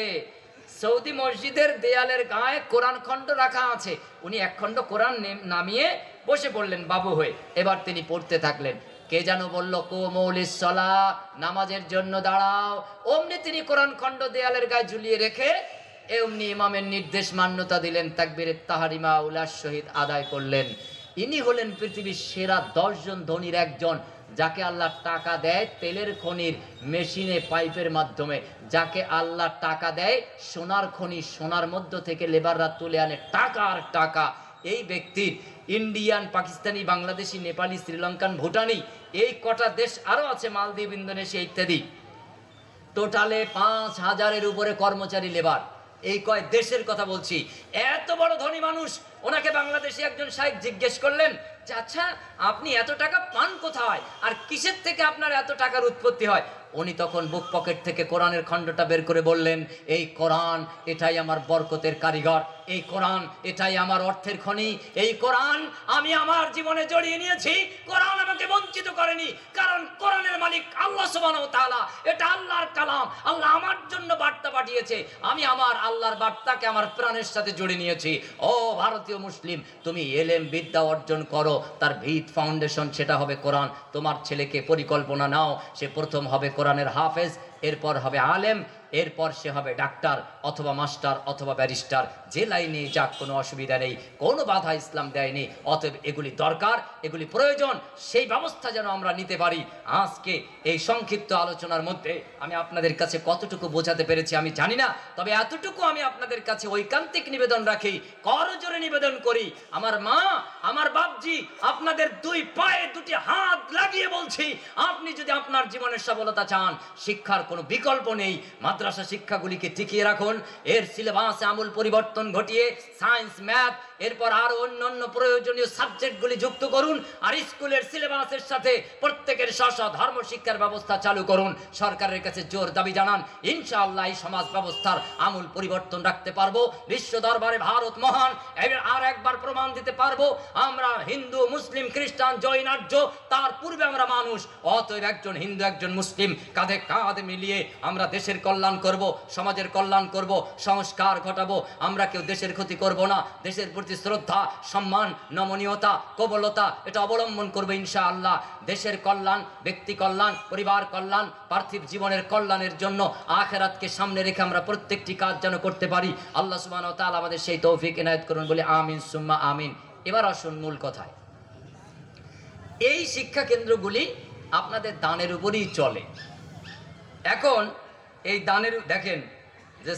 সৌদি মসজিদের দেয়ালের গায়ে কোরআন খণ্ড রাখা আছে। উনি এক খণ্ড কোরআন নামিয়ে বসে পড়লেন বাবু হয়ে। এবার তিনি পড়তে থাকলেন। কে যেন বলল কুমুলিস সালাহ, নামাজের জন্য দাঁড়াও। অমনি তিনি কোরআন খণ্ড দেয়ালের গায়ে ঝুলিয়ে রেখে এমনি ইমামের নির্দেশ মান্যতা দিলেন, তাকবীরে তাহরিমা উলাস শহীদ আদায় করলেন। ইনি হলেন পৃথিবীর সেরা 10 জন ধনীর একজন, যাকে আল্লাহ টাকা দেয় তেলের খনির মেশিনে, পাইপের মাধ্যমে, যাকে আল্লাহ টাকা দেয় সোনার খনি, সোনার মধ্য থেকে লেবাররা তুলে আনে টাকা আর টাকা। এই ব্যক্তির ইন্ডিয়ান, পাকিস্তানি, বাংলাদেশি, নেপালি, শ্রীলঙ্কান, ভুটানি, এই কটা দেশ আরো আছে, মালদ্বীপ, ইন্দোনেশিয়া ইত্যাদি, টোটালে 5000-এর উপরে কর্মচারী লেবার। এই কয় দেশের কথা বলছি। এত বড় ধনী মানুষ ওনাকে বাংলাদেশি একজন শাইখ জিজ্ঞেস করলেন যে আচ্ছা আপনি এত টাকা পান কোথায় আর কিসের থেকে আপনার এত টাকার উৎপত্তি হয়? উনি তখন বুক পকেট থেকে কোরআনের খণ্ডটা বের করে বললেন, এই কোরআন এটাই আমার বরকতের কারিগর, এই কোরআন এটাই আমার অর্থের খনি, এই কোরআন আমি আমার জীবনে জড়িয়ে নিয়েছি, কোরআন আমাকে বঞ্চিত করেনি, কারণ কোরআনের মালিক আল্লাহ সুবহানাহু ওয়া তাআলা, এটা আল্লাহর কালাম, আল্লাহ আমার জন্য বার্তা পাঠিয়েছে, আমি আমার আল্লাহর বার্তাকে আমার প্রাণের সাথে জড়িয়ে নিয়েছি। ও ভারতীয় মুসলিম, তুমি এলেম বিদ্যা অর্জন করো, তার ভিত ফাউন্ডেশন সেটা হবে কোরআন। তোমার ছেলেকে পরিকল্পনা নাও, সে প্রথম হবে কোরআনের হাফেজ, এরপর হবে আলেম, এরপর সে হবে ডাক্তার অথবা মাস্টার অথবা ব্যারিস্টার, যে লাইনে যাক কোনো অসুবিধা নেই, কোনো বাধা ইসলাম দেয়নি। অতএব এগুলি দরকার, এগুলি প্রয়োজন, সেই ব্যবস্থা যেন আমরা নিতে পারি। আজকে এই সংক্ষিপ্ত আলোচনার মধ্যে আমি আপনাদের কাছে কতটুকু বোঝাতে পেরেছি আমি জানি না, তবে এতটুকু আমি আপনাদের কাছে ঐকান্তিক নিবেদন রাখি, করজোরে নিবেদন করি, আমার মা, আমার বাপজি, আপনাদের দুই পায়ে দুটি হাত লাগিয়ে বলছি, আপনি যদি আপনার জীবনের সফলতা চান, শিক্ষার কোনো বিকল্প নেই। মাদ্রাসা শিক্ষাগুলিকে টিকিয়ে রাখুন, এর সিলেবাসে আমূল পরিবর্তন ঘটিয়ে সায়েন্স, ম্যাথ, এরপর আরো অন্যান্য প্রয়োজনীয় সাবজেক্টগুলি যুক্ত করুন, আর স্কুলের সিলেবাসের সাথে প্রত্যেকের স্ব ধর্ম শিক্ষার ব্যবস্থা চালু করুন। সরকারের কাছে জোর দাবি জানান, ইনশাআল্লাহ এই সমাজ ব্যবস্থার আমূল পরিবর্তন রাখতে পারবো। বিশ্ব দরবারে ভারত মহান, আর একবার প্রমাণ দিতে পারবো আমরা হিন্দু, মুসলিম, খ্রিস্টান, জৈন, আর্য, তার পূর্বে আমরা মানুষ। অতএব একজন হিন্দু একজন মুসলিম কাঁধে কাঁধ মিলিয়ে আমরা দেশের কল্যাণ করব, সমাজের কল্যাণ করব, সংস্কার ঘটাবো। আমরা কেউ দেশের ক্ষতি করব না, দেশের প্রতি শ্রদ্ধা, সম্মান, নমনীয়তা, কোমলতা এটা অবলম্বন করবো ইনশাআল্লাহ। দেশের কল্যাণ, ব্যক্তি কল্যাণ, পরিবার কল্যাণ, পার্থিব জীবনের কল্যাণের জন্য আখিরাতকে সামনে রেখে আমরা প্রত্যেকটি কাজ যেন করতে পারি। আল্লাহ সুবহানাহু ওয়া তাআলা আমাদের সেই তৌফিক ইনায়েত করুন, বলে আমিন সুম্মা আমিন। এবার আসুন মূল কথায়। এই শিক্ষা কেন্দ্রগুলি আপনাদের দানের উপরই চলে। এখন এই দানের দেখেন যে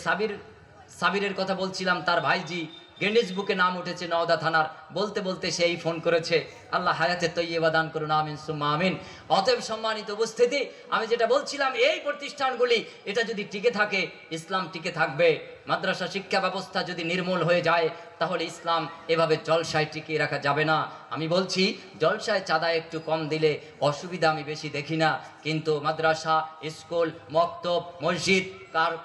সাবিরের কথা বলছিলাম, তার ভাইজি গিনেস বুকে নাম উঠেছে নওদা থানার, বলতে বলতে সেই ফোন করেছে, আল্লাহ হায়াতে তৈয়বা দান করুন, আমিন সুম্মা আমিন। অতএব সম্মানিত উপস্থিতি, আমি যেটা বলছিলাম, এই প্রতিষ্ঠানগুলি এটা যদি টিকে থাকে, ইসলাম টিকে থাকবে। মাদ্রাসা শিক্ষা ব্যবস্থা যদি নির্মূল হয়ে যায়, তাহলে ইসলাম এভাবে জলসায় টিকিয়ে রাখা যাবে না। আমি বলছি, জলসায় চাঁদা একটু কম দিলে অসুবিধা আমি বেশি দেখি না, কিন্তু মাদ্রাসা, স্কুল, মক্তব, মসজিদ,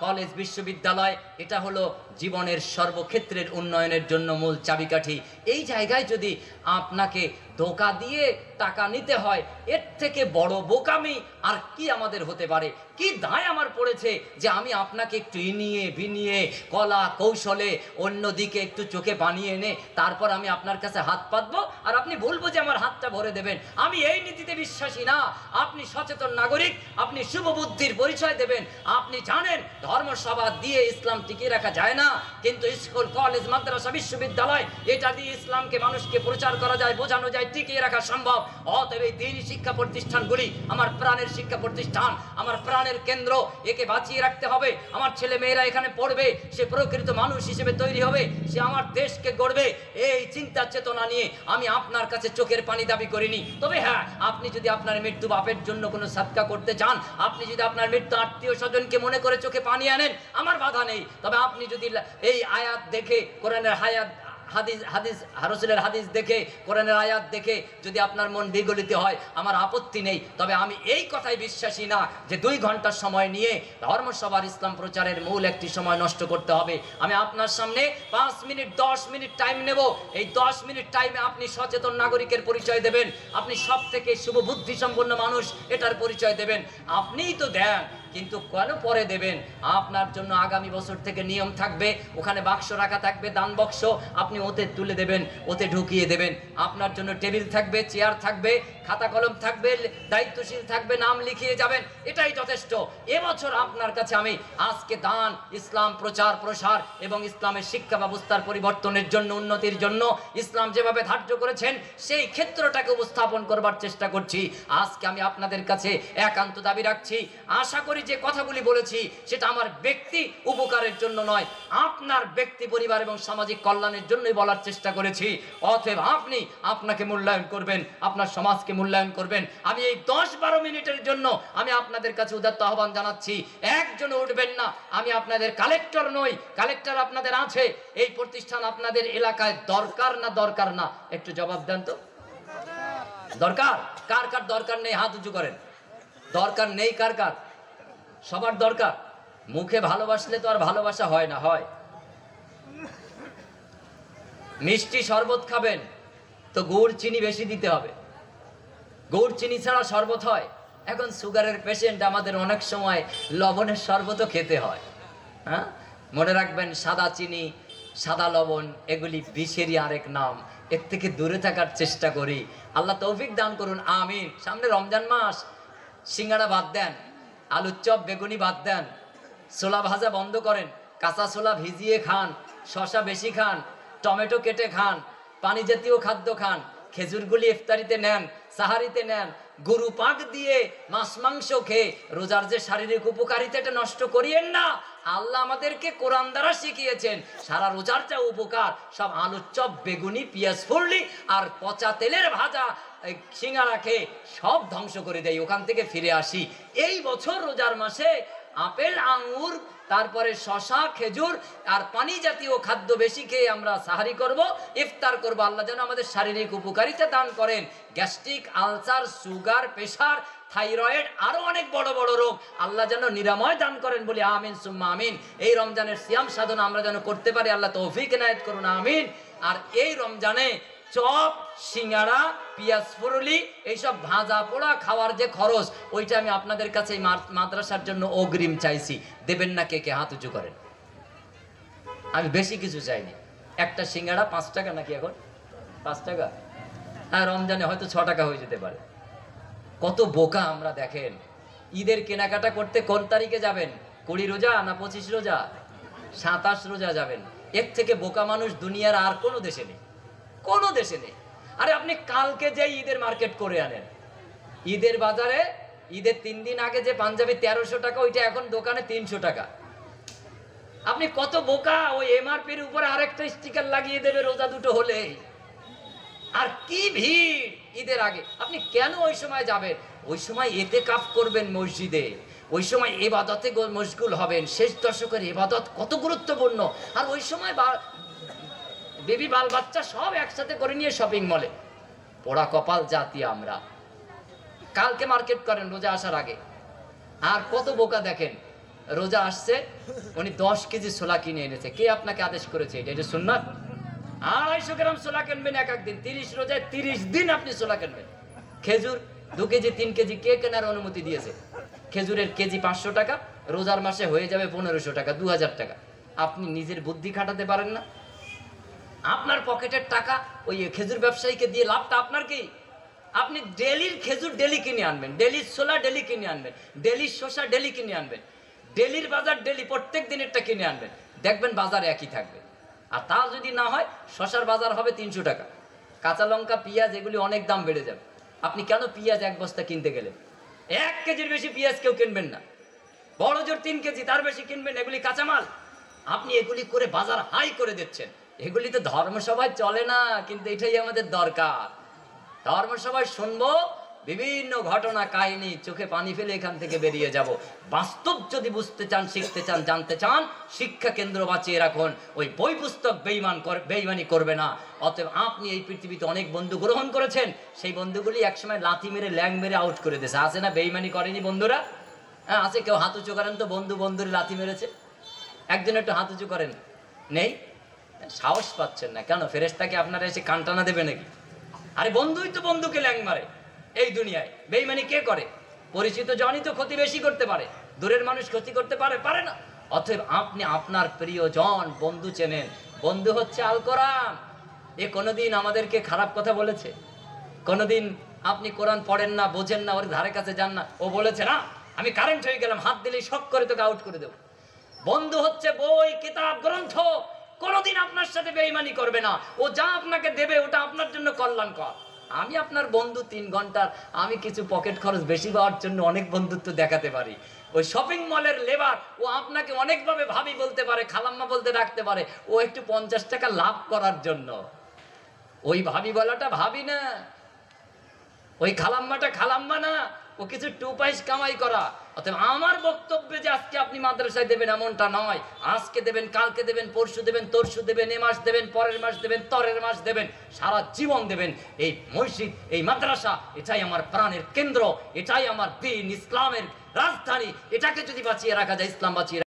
কলেজ, বিশ্ববিদ্যালয়, এটা হলো জীবনের সর্বক্ষেত্রের উন্নয়নের জন্য মূল চাবিকাঠি। এই জায়গায় যদি আপনাকে ধোঁকা দিয়ে টাকা নিতে হয়, এর থেকে বড় বোকামি আর কি আমাদের হতে পারে? কি দায় আমার পড়েছে যে আমি আপনাকে একটু ইনিয়ে বিনিয়ে কলা কৌশলে অন্যদিকে একটু চোখে বানিয়ে এনে তারপর আমি আপনার কাছে হাত পাতবো আর আপনি বলবো যে আমার হাতটা ভরে দেবেন। আমি এই নীতিতে বিশ্বাসী না। আপনি সচেতন নাগরিক, আপনি শুভ বুদ্ধির পরিচয় দেবেন। আপনি জানেন ধর্মসভা দিয়ে ইসলাম টিকিয়ে রাখা যায় না, কিন্তু স্কুল, কলেজ, মাদ্রাসা, বিশ্ববিদ্যালয়, এটা দিয়ে ইসলামকে মানুষকে প্রচার করা যায়, বোঝানো যায়, টিকিয়ে রাখা সম্ভব। অতএব এই দ্বীনি শিক্ষা প্রতিষ্ঠানগুলি আমার প্রাণের শিক্ষা প্রতিষ্ঠান, আমার প্রাণের কেন্দ্র, একে বাঁচিয়ে রাখতে হবে। আমার ছেলে মেয়েরা এখানে পড়বে, সে প্রকৃত মানুষ হিসেবে তৈরি হবে, সে আমার দেশকে গড়বে। এই চিন্তা চেতনা নিয়ে আমি আপনার কাছে চোখের পানি দাবি করিনি। তবে হ্যাঁ, আপনি যদি আপনার মৃত্যু বাপের জন্য কোনো সাদকা করতে চান, আপনি যদি আপনার মৃত্যু আত্মীয় স্বজনকে মনে করে চোখে পানি আনেন, আমার বাধা নেই। তবে আপনি যদি এই আয়াত দেখে, কোরআনের রাসূলের হাদিস দেখে, কোরআনের আয়াত দেখে যদি আপনার মন বিগলিত হয়, আমার আপত্তি নেই। তবে আমি এই কথাই বিশ্বাসী না যে 2 ঘন্টার সময় নিয়ে ধর্মসভার ইসলাম প্রচারের মূল একটি সময় নষ্ট করতে হবে। আমি আপনার সামনে 5 মিনিট 10 মিনিট টাইম নেব। এই 10 মিনিট টাইমে আপনি সচেতন নাগরিকের পরিচয় দেবেন, আপনি সব থেকে শুভ বুদ্ধি সম্পন্ন মানুষ এটার পরিচয় দেবেন। আপনিই তো দেন, কিন্তু কেন পরে দেবেন? আপনার জন্য আগামী বছর থেকে নিয়ম থাকবে, ওখানে বাক্স রাখা থাকবে, দান বক্স, আপনি ওতে তুলে দেবেন, ওতে ঢুকিয়ে দেবেন। আপনার জন্য টেবিল থাকবে, চেয়ার থাকবে, খাতা কলম থাকবে, দায়িত্বশীল থাকবে, নাম লিখিয়ে যাবেন, এটাই যথেষ্ট। এবছর আপনার কাছে আমি আজকে দান, ইসলাম প্রচার প্রসার এবং ইসলামের শিক্ষা ব্যবস্থার পরিবর্তনের জন্য, উন্নতির জন্য ইসলাম যেভাবে ধার্য করেছেন সেই ক্ষেত্রটাকে উপস্থাপন করবার চেষ্টা করছি। আজকে আমি আপনাদের কাছে একান্ত দাবি রাখছি, আশা করি সরাসরি যে কথাগুলি বলেছি সেটা আমার ব্যক্তি উপকারের জন্য নয়, আপনার ব্যক্তি পরিবার এবং সামাজিক কল্যাণের জন্যই বলার চেষ্টা করেছি। অতএব আপনি আপনাকে মূল্যায়ন করবেন, আপনার সমাজকে মূল্যায়ন করবেন। আমি এই 10-12 মিনিটের জন্য আমি আপনাদের কাছে উদাত্ত আহ্বান জানাচ্ছি, একজন উঠবেন না। আমি আপনাদের কালেক্টর নই, কালেক্টর আপনাদের আছে। এই প্রতিষ্ঠান আপনাদের এলাকায় দরকার না দরকার না, একটু জবাব দেন তো। দরকার? কার কার দরকার নেই হাত উঁচু করেন। দরকার নেই কার কার? সবার দরকার। মুখে ভালোবাসলে তো আর ভালোবাসা হয় না, হয়? মিষ্টি শরবত খাবেন তো গুড় চিনি বেশি দিতে হবে, গুড় চিনি ছাড়া শরবত হয়? এখন সুগারের পেশেন্ট আমাদের অনেক সময় লবণের শরবতও খেতে হয়। হ্যাঁ, মনে রাখবেন, সাদা চিনি, সাদা লবণ এগুলি বিষেরই আরেক নাম। এর থেকে দূরে থাকার চেষ্টা করি। আল্লাহ তৌফিক দান করুন, আমিন। সামনে রমজান মাস, সিঙ্গাড়া বাদ দেন, আলুর চপ বেগুনি বাদ দেন, ছোলা ভাজা বন্ধ করেন, কাঁচা ছোলা ভিজিয়ে খান, শশা বেশি খান, টমেটো কেটে খান, পানি জাতীয় খাদ্য খান, খেজুরগুলি ইফতারিতে নেন, সাহারিতে নেন। গরু পাক দিয়ে মাছ মাংস খেয়ে রোজার যে শারীরিক উপকারিতা এটা নষ্ট করিয়েন না। আল্লাহ আমাদেরকে কোরআন দ্বারা শিখিয়েছেন সারা রোজার যা উপকার সব আলুর চপ বেগুনি পেঁয়াজ ফুললি আর পচা তেলের ভাজা সিঙ্গারা খেয়ে সব ধ্বংস করে দেয়। ওখান থেকে ফিরে আসি। এই বছর রোজার মাসে আপেল আঙ্গুর তারপরে শশা খেজুর আর পানি জাতীয় খাদ্য বেশি খেয়ে আমরা সাহারি করব, ইফতার করব। আল্লাহ যেন আমাদের শারীরিক উপকারিতা দান করেন। Gastric, ulcer, sugar, pressure, thyroid আরো অনেক বড় বড় রোগ আল্লাহ যেন নিরাময় দান করেন বলি আমিন সুম্মা আমিন। এই রমজানের সিয়াম সাধনা আমরা যেন করতে পারি, আল্লাহ তৌফিক এনায়েত করুন, আমিন। আর এই রমজানে চপ, সিঙ্গাড়া, পেঁয়াজ ফুরুলি এইসব ভাজা পোড়া খাওয়ার যে খরচ, ওইটা আমি আপনাদের কাছে মাদ্রাসার জন্য অগ্রিম চাইছি। দেবেন না কে কে? হাত উঁচু করেন। আমি বেশি কিছু চাইনি। একটা সিঙ্গাড়া 5 টাকা নাকি এখন? 5 টাকা। হ্যাঁ, রমজানে হয়তো 6 টাকা হয়ে যেতে পারে। কত বোকা আমরা দেখেন। ঈদের কেনাকাটা করতে কোন তারিখে যাবেন? 20 রোজা না 25 রোজা? 27 রোজা যাবেন। এর থেকে বোকা মানুষ দুনিয়ার আর কোনো দেশে নেই, কোনো দেশে নেই। আরে আপনি কালকে যে ঈদের মার্কেট করে আনেন, ঈদের বাজারে ঈদের 3 দিন আগে যে পাঞ্জাবি 1300 টাকা, ওইটা এখন দোকানে 300 টাকা। আপনি কত বোকা! ওই এমআরপির উপরে আরেকটা স্টিকার লাগিয়ে দেবে রোজা দুটো হলে। আর কি ভিড় ঈদের আগে! আপনি কেন ওই সময় যাবেন? ওই সময় ইতিকাফ করবেন মসজিদে, ওই সময় ইবাদতে মশগুল হবেন। শেষ দশকের ইবাদত কত গুরুত্বপূর্ণ। আর ওই সময় বেবি বাল বাচ্চা সব একসাথে করে নিয়ে শপিং মলে। পোড়া কপাল জাতি আমরা। কালকে মার্কেট করেন রোজা আসার আগে। আর কত বোকা দেখেন, রোজা আসছে, উনি 10 কেজি ছোলা কিনে এনেছে। কে আপনাকে আদেশ করেছে? এটা সুন্নাত। 250 গ্রাম ছোলা কিনবেন এক দিন। 30 রোজায় 30 দিন আপনি ছোলা কিনবেন। খেজুর 2 কেজি 3 কেজি কে কেনার অনুমতি দিয়েছে? খেজুরের কেজি 500 টাকা, রোজার মাসে হয়ে যাবে 1500 টাকা, 2000 টাকা। আপনি নিজের বুদ্ধি খাটাতে পারেন না? আপনার পকেটের টাকা ওই খেজুর ব্যবসায়ীকে দিয়ে লাভটা আপনার কি? আপনি ডেলির খেজুর ডেলি কিনে আনবেন, ডেলির ছোলা ডেলি কিনে আনবেন, ডেলির শসা ডেলি কিনে আনবেন, ডেলির বাজার ডেলি প্রত্যেক দিনেরটা কিনে আনবেন। দেখবেন বাজার একই থাকবে। আর তা যদি না হয়, শসার বাজার হবে 300 টাকা, কাঁচা লঙ্কা পেঁয়াজ এগুলি অনেক দাম বেড়ে যাবে। আপনি কেন পেঁয়াজ 1 বস্তা কিনতে গেলেন? 1 কেজির বেশি পেঁয়াজ কেউ কিনবেন না। বড় জোর 3 কেজি, তার বেশি কিনবেন। এগুলি কাঁচামাল। আপনি এগুলি করে বাজার হাই করে দিচ্ছেন। এগুলি তো ধর্মসভায় চলে না, কিন্তু এটাই আমাদের দরকার। ধর্মসভায় শুনবো বিভিন্ন ঘটনা কাহিনী, চোখে পানি ফেলে এখান থেকে বেরিয়ে যাব। বাস্তব যদি বুঝতে চান, শিখতে চান, জানতে চান, শিক্ষা কেন্দ্র বাঁচিয়ে রাখুন। ওই বই পুস্তক বেঈমানি করবে না। অতএব আপনি এই পৃথিবীতে অনেক বন্ধু গ্রহণ করেছেন, সেই বন্ধুগুলি একসময় লাথি মেরে ল্যাং মেরে আউট করে দিয়েছে। আছে না বেঈমানি করেনি বন্ধুরা? হ্যাঁ আছে। কেউ হাত উঁচু করেন তো, বন্ধুরে লাথি মেরেছে? একজন একটু হাত উঁচু করেন। নেই? সাহস পাচ্ছেন না কেন? ফেরেশতাকে আপনারা এসে কানটানা দেবে নাকি? আরে বন্ধুই তো বন্ধুকে ল্যাং মারে। এই দুনিয়ায় বেঈমানি কে করে? পরিচিত জনই তো ক্ষতি বেশি করতে পারে, দূরের মানুষ ক্ষতি করতে পারে না। অতএব আপনি আপনার প্রিয়জন বন্ধু চেনেন। বন্ধু হচ্ছে আল কোরআন। এ কোনোদিন আমাদেরকে খারাপ কথা বলেছে? কোনোদিন আপনি কোরআন পড়েন না, বোঝেন না, ওর ধারে কাছে যান না, ও বলেছে না আমি কারেন্ট হয়ে গেলাম, হাত দিলেই শক করে তোকে আউট করে দেব? বন্ধু হচ্ছে বই, কিতাব, গ্রন্থ। কোনোদিন আপনার সাথে বেঈমানি করবে না। ও যা আপনাকে দেবে ওটা আপনার জন্য কল্যাণকর। আমি আপনার বন্ধু 3 ঘন্টার, আমি কিছু পকেট খরচ বেশি পাওয়ার জন্য অনেক বন্ধুত্ব দেখাতে পারি। ওই শপিং মলের লেবার ও আপনাকে অনেকভাবে ভাবি বলতে পারে, খালাম্মা বলতে ডাকতে পারে, ও একটু 50 টাকা লাভ করার জন্য। ওই ভাবি বলাটা ভাবি না, ওই খালাম্মাটা খালাম্মা না, ও কিছু 2 পয়সা কামাই করা। অতএব আমার বক্তব্যে যে আজকে আপনি মাদ্রাসায় দেবেন এমনটা নয়, আজকে দেবেন, কালকে দেবেন, পরশু দেবেন, তরশু দেবেন, এ মাস দেবেন, পরের মাস দেবেন, তরের মাস দেবেন, সারা জীবন দেবেন। এই মসজিদ, এই মাদ্রাসা, এটাই আমার প্রাণের কেন্দ্র, এটাই আমার দ্বীন, ইসলামের রাজধানী। এটাকে যদি বাঁচিয়ে রাখা যায়, ইসলাম বাঁচিয়ে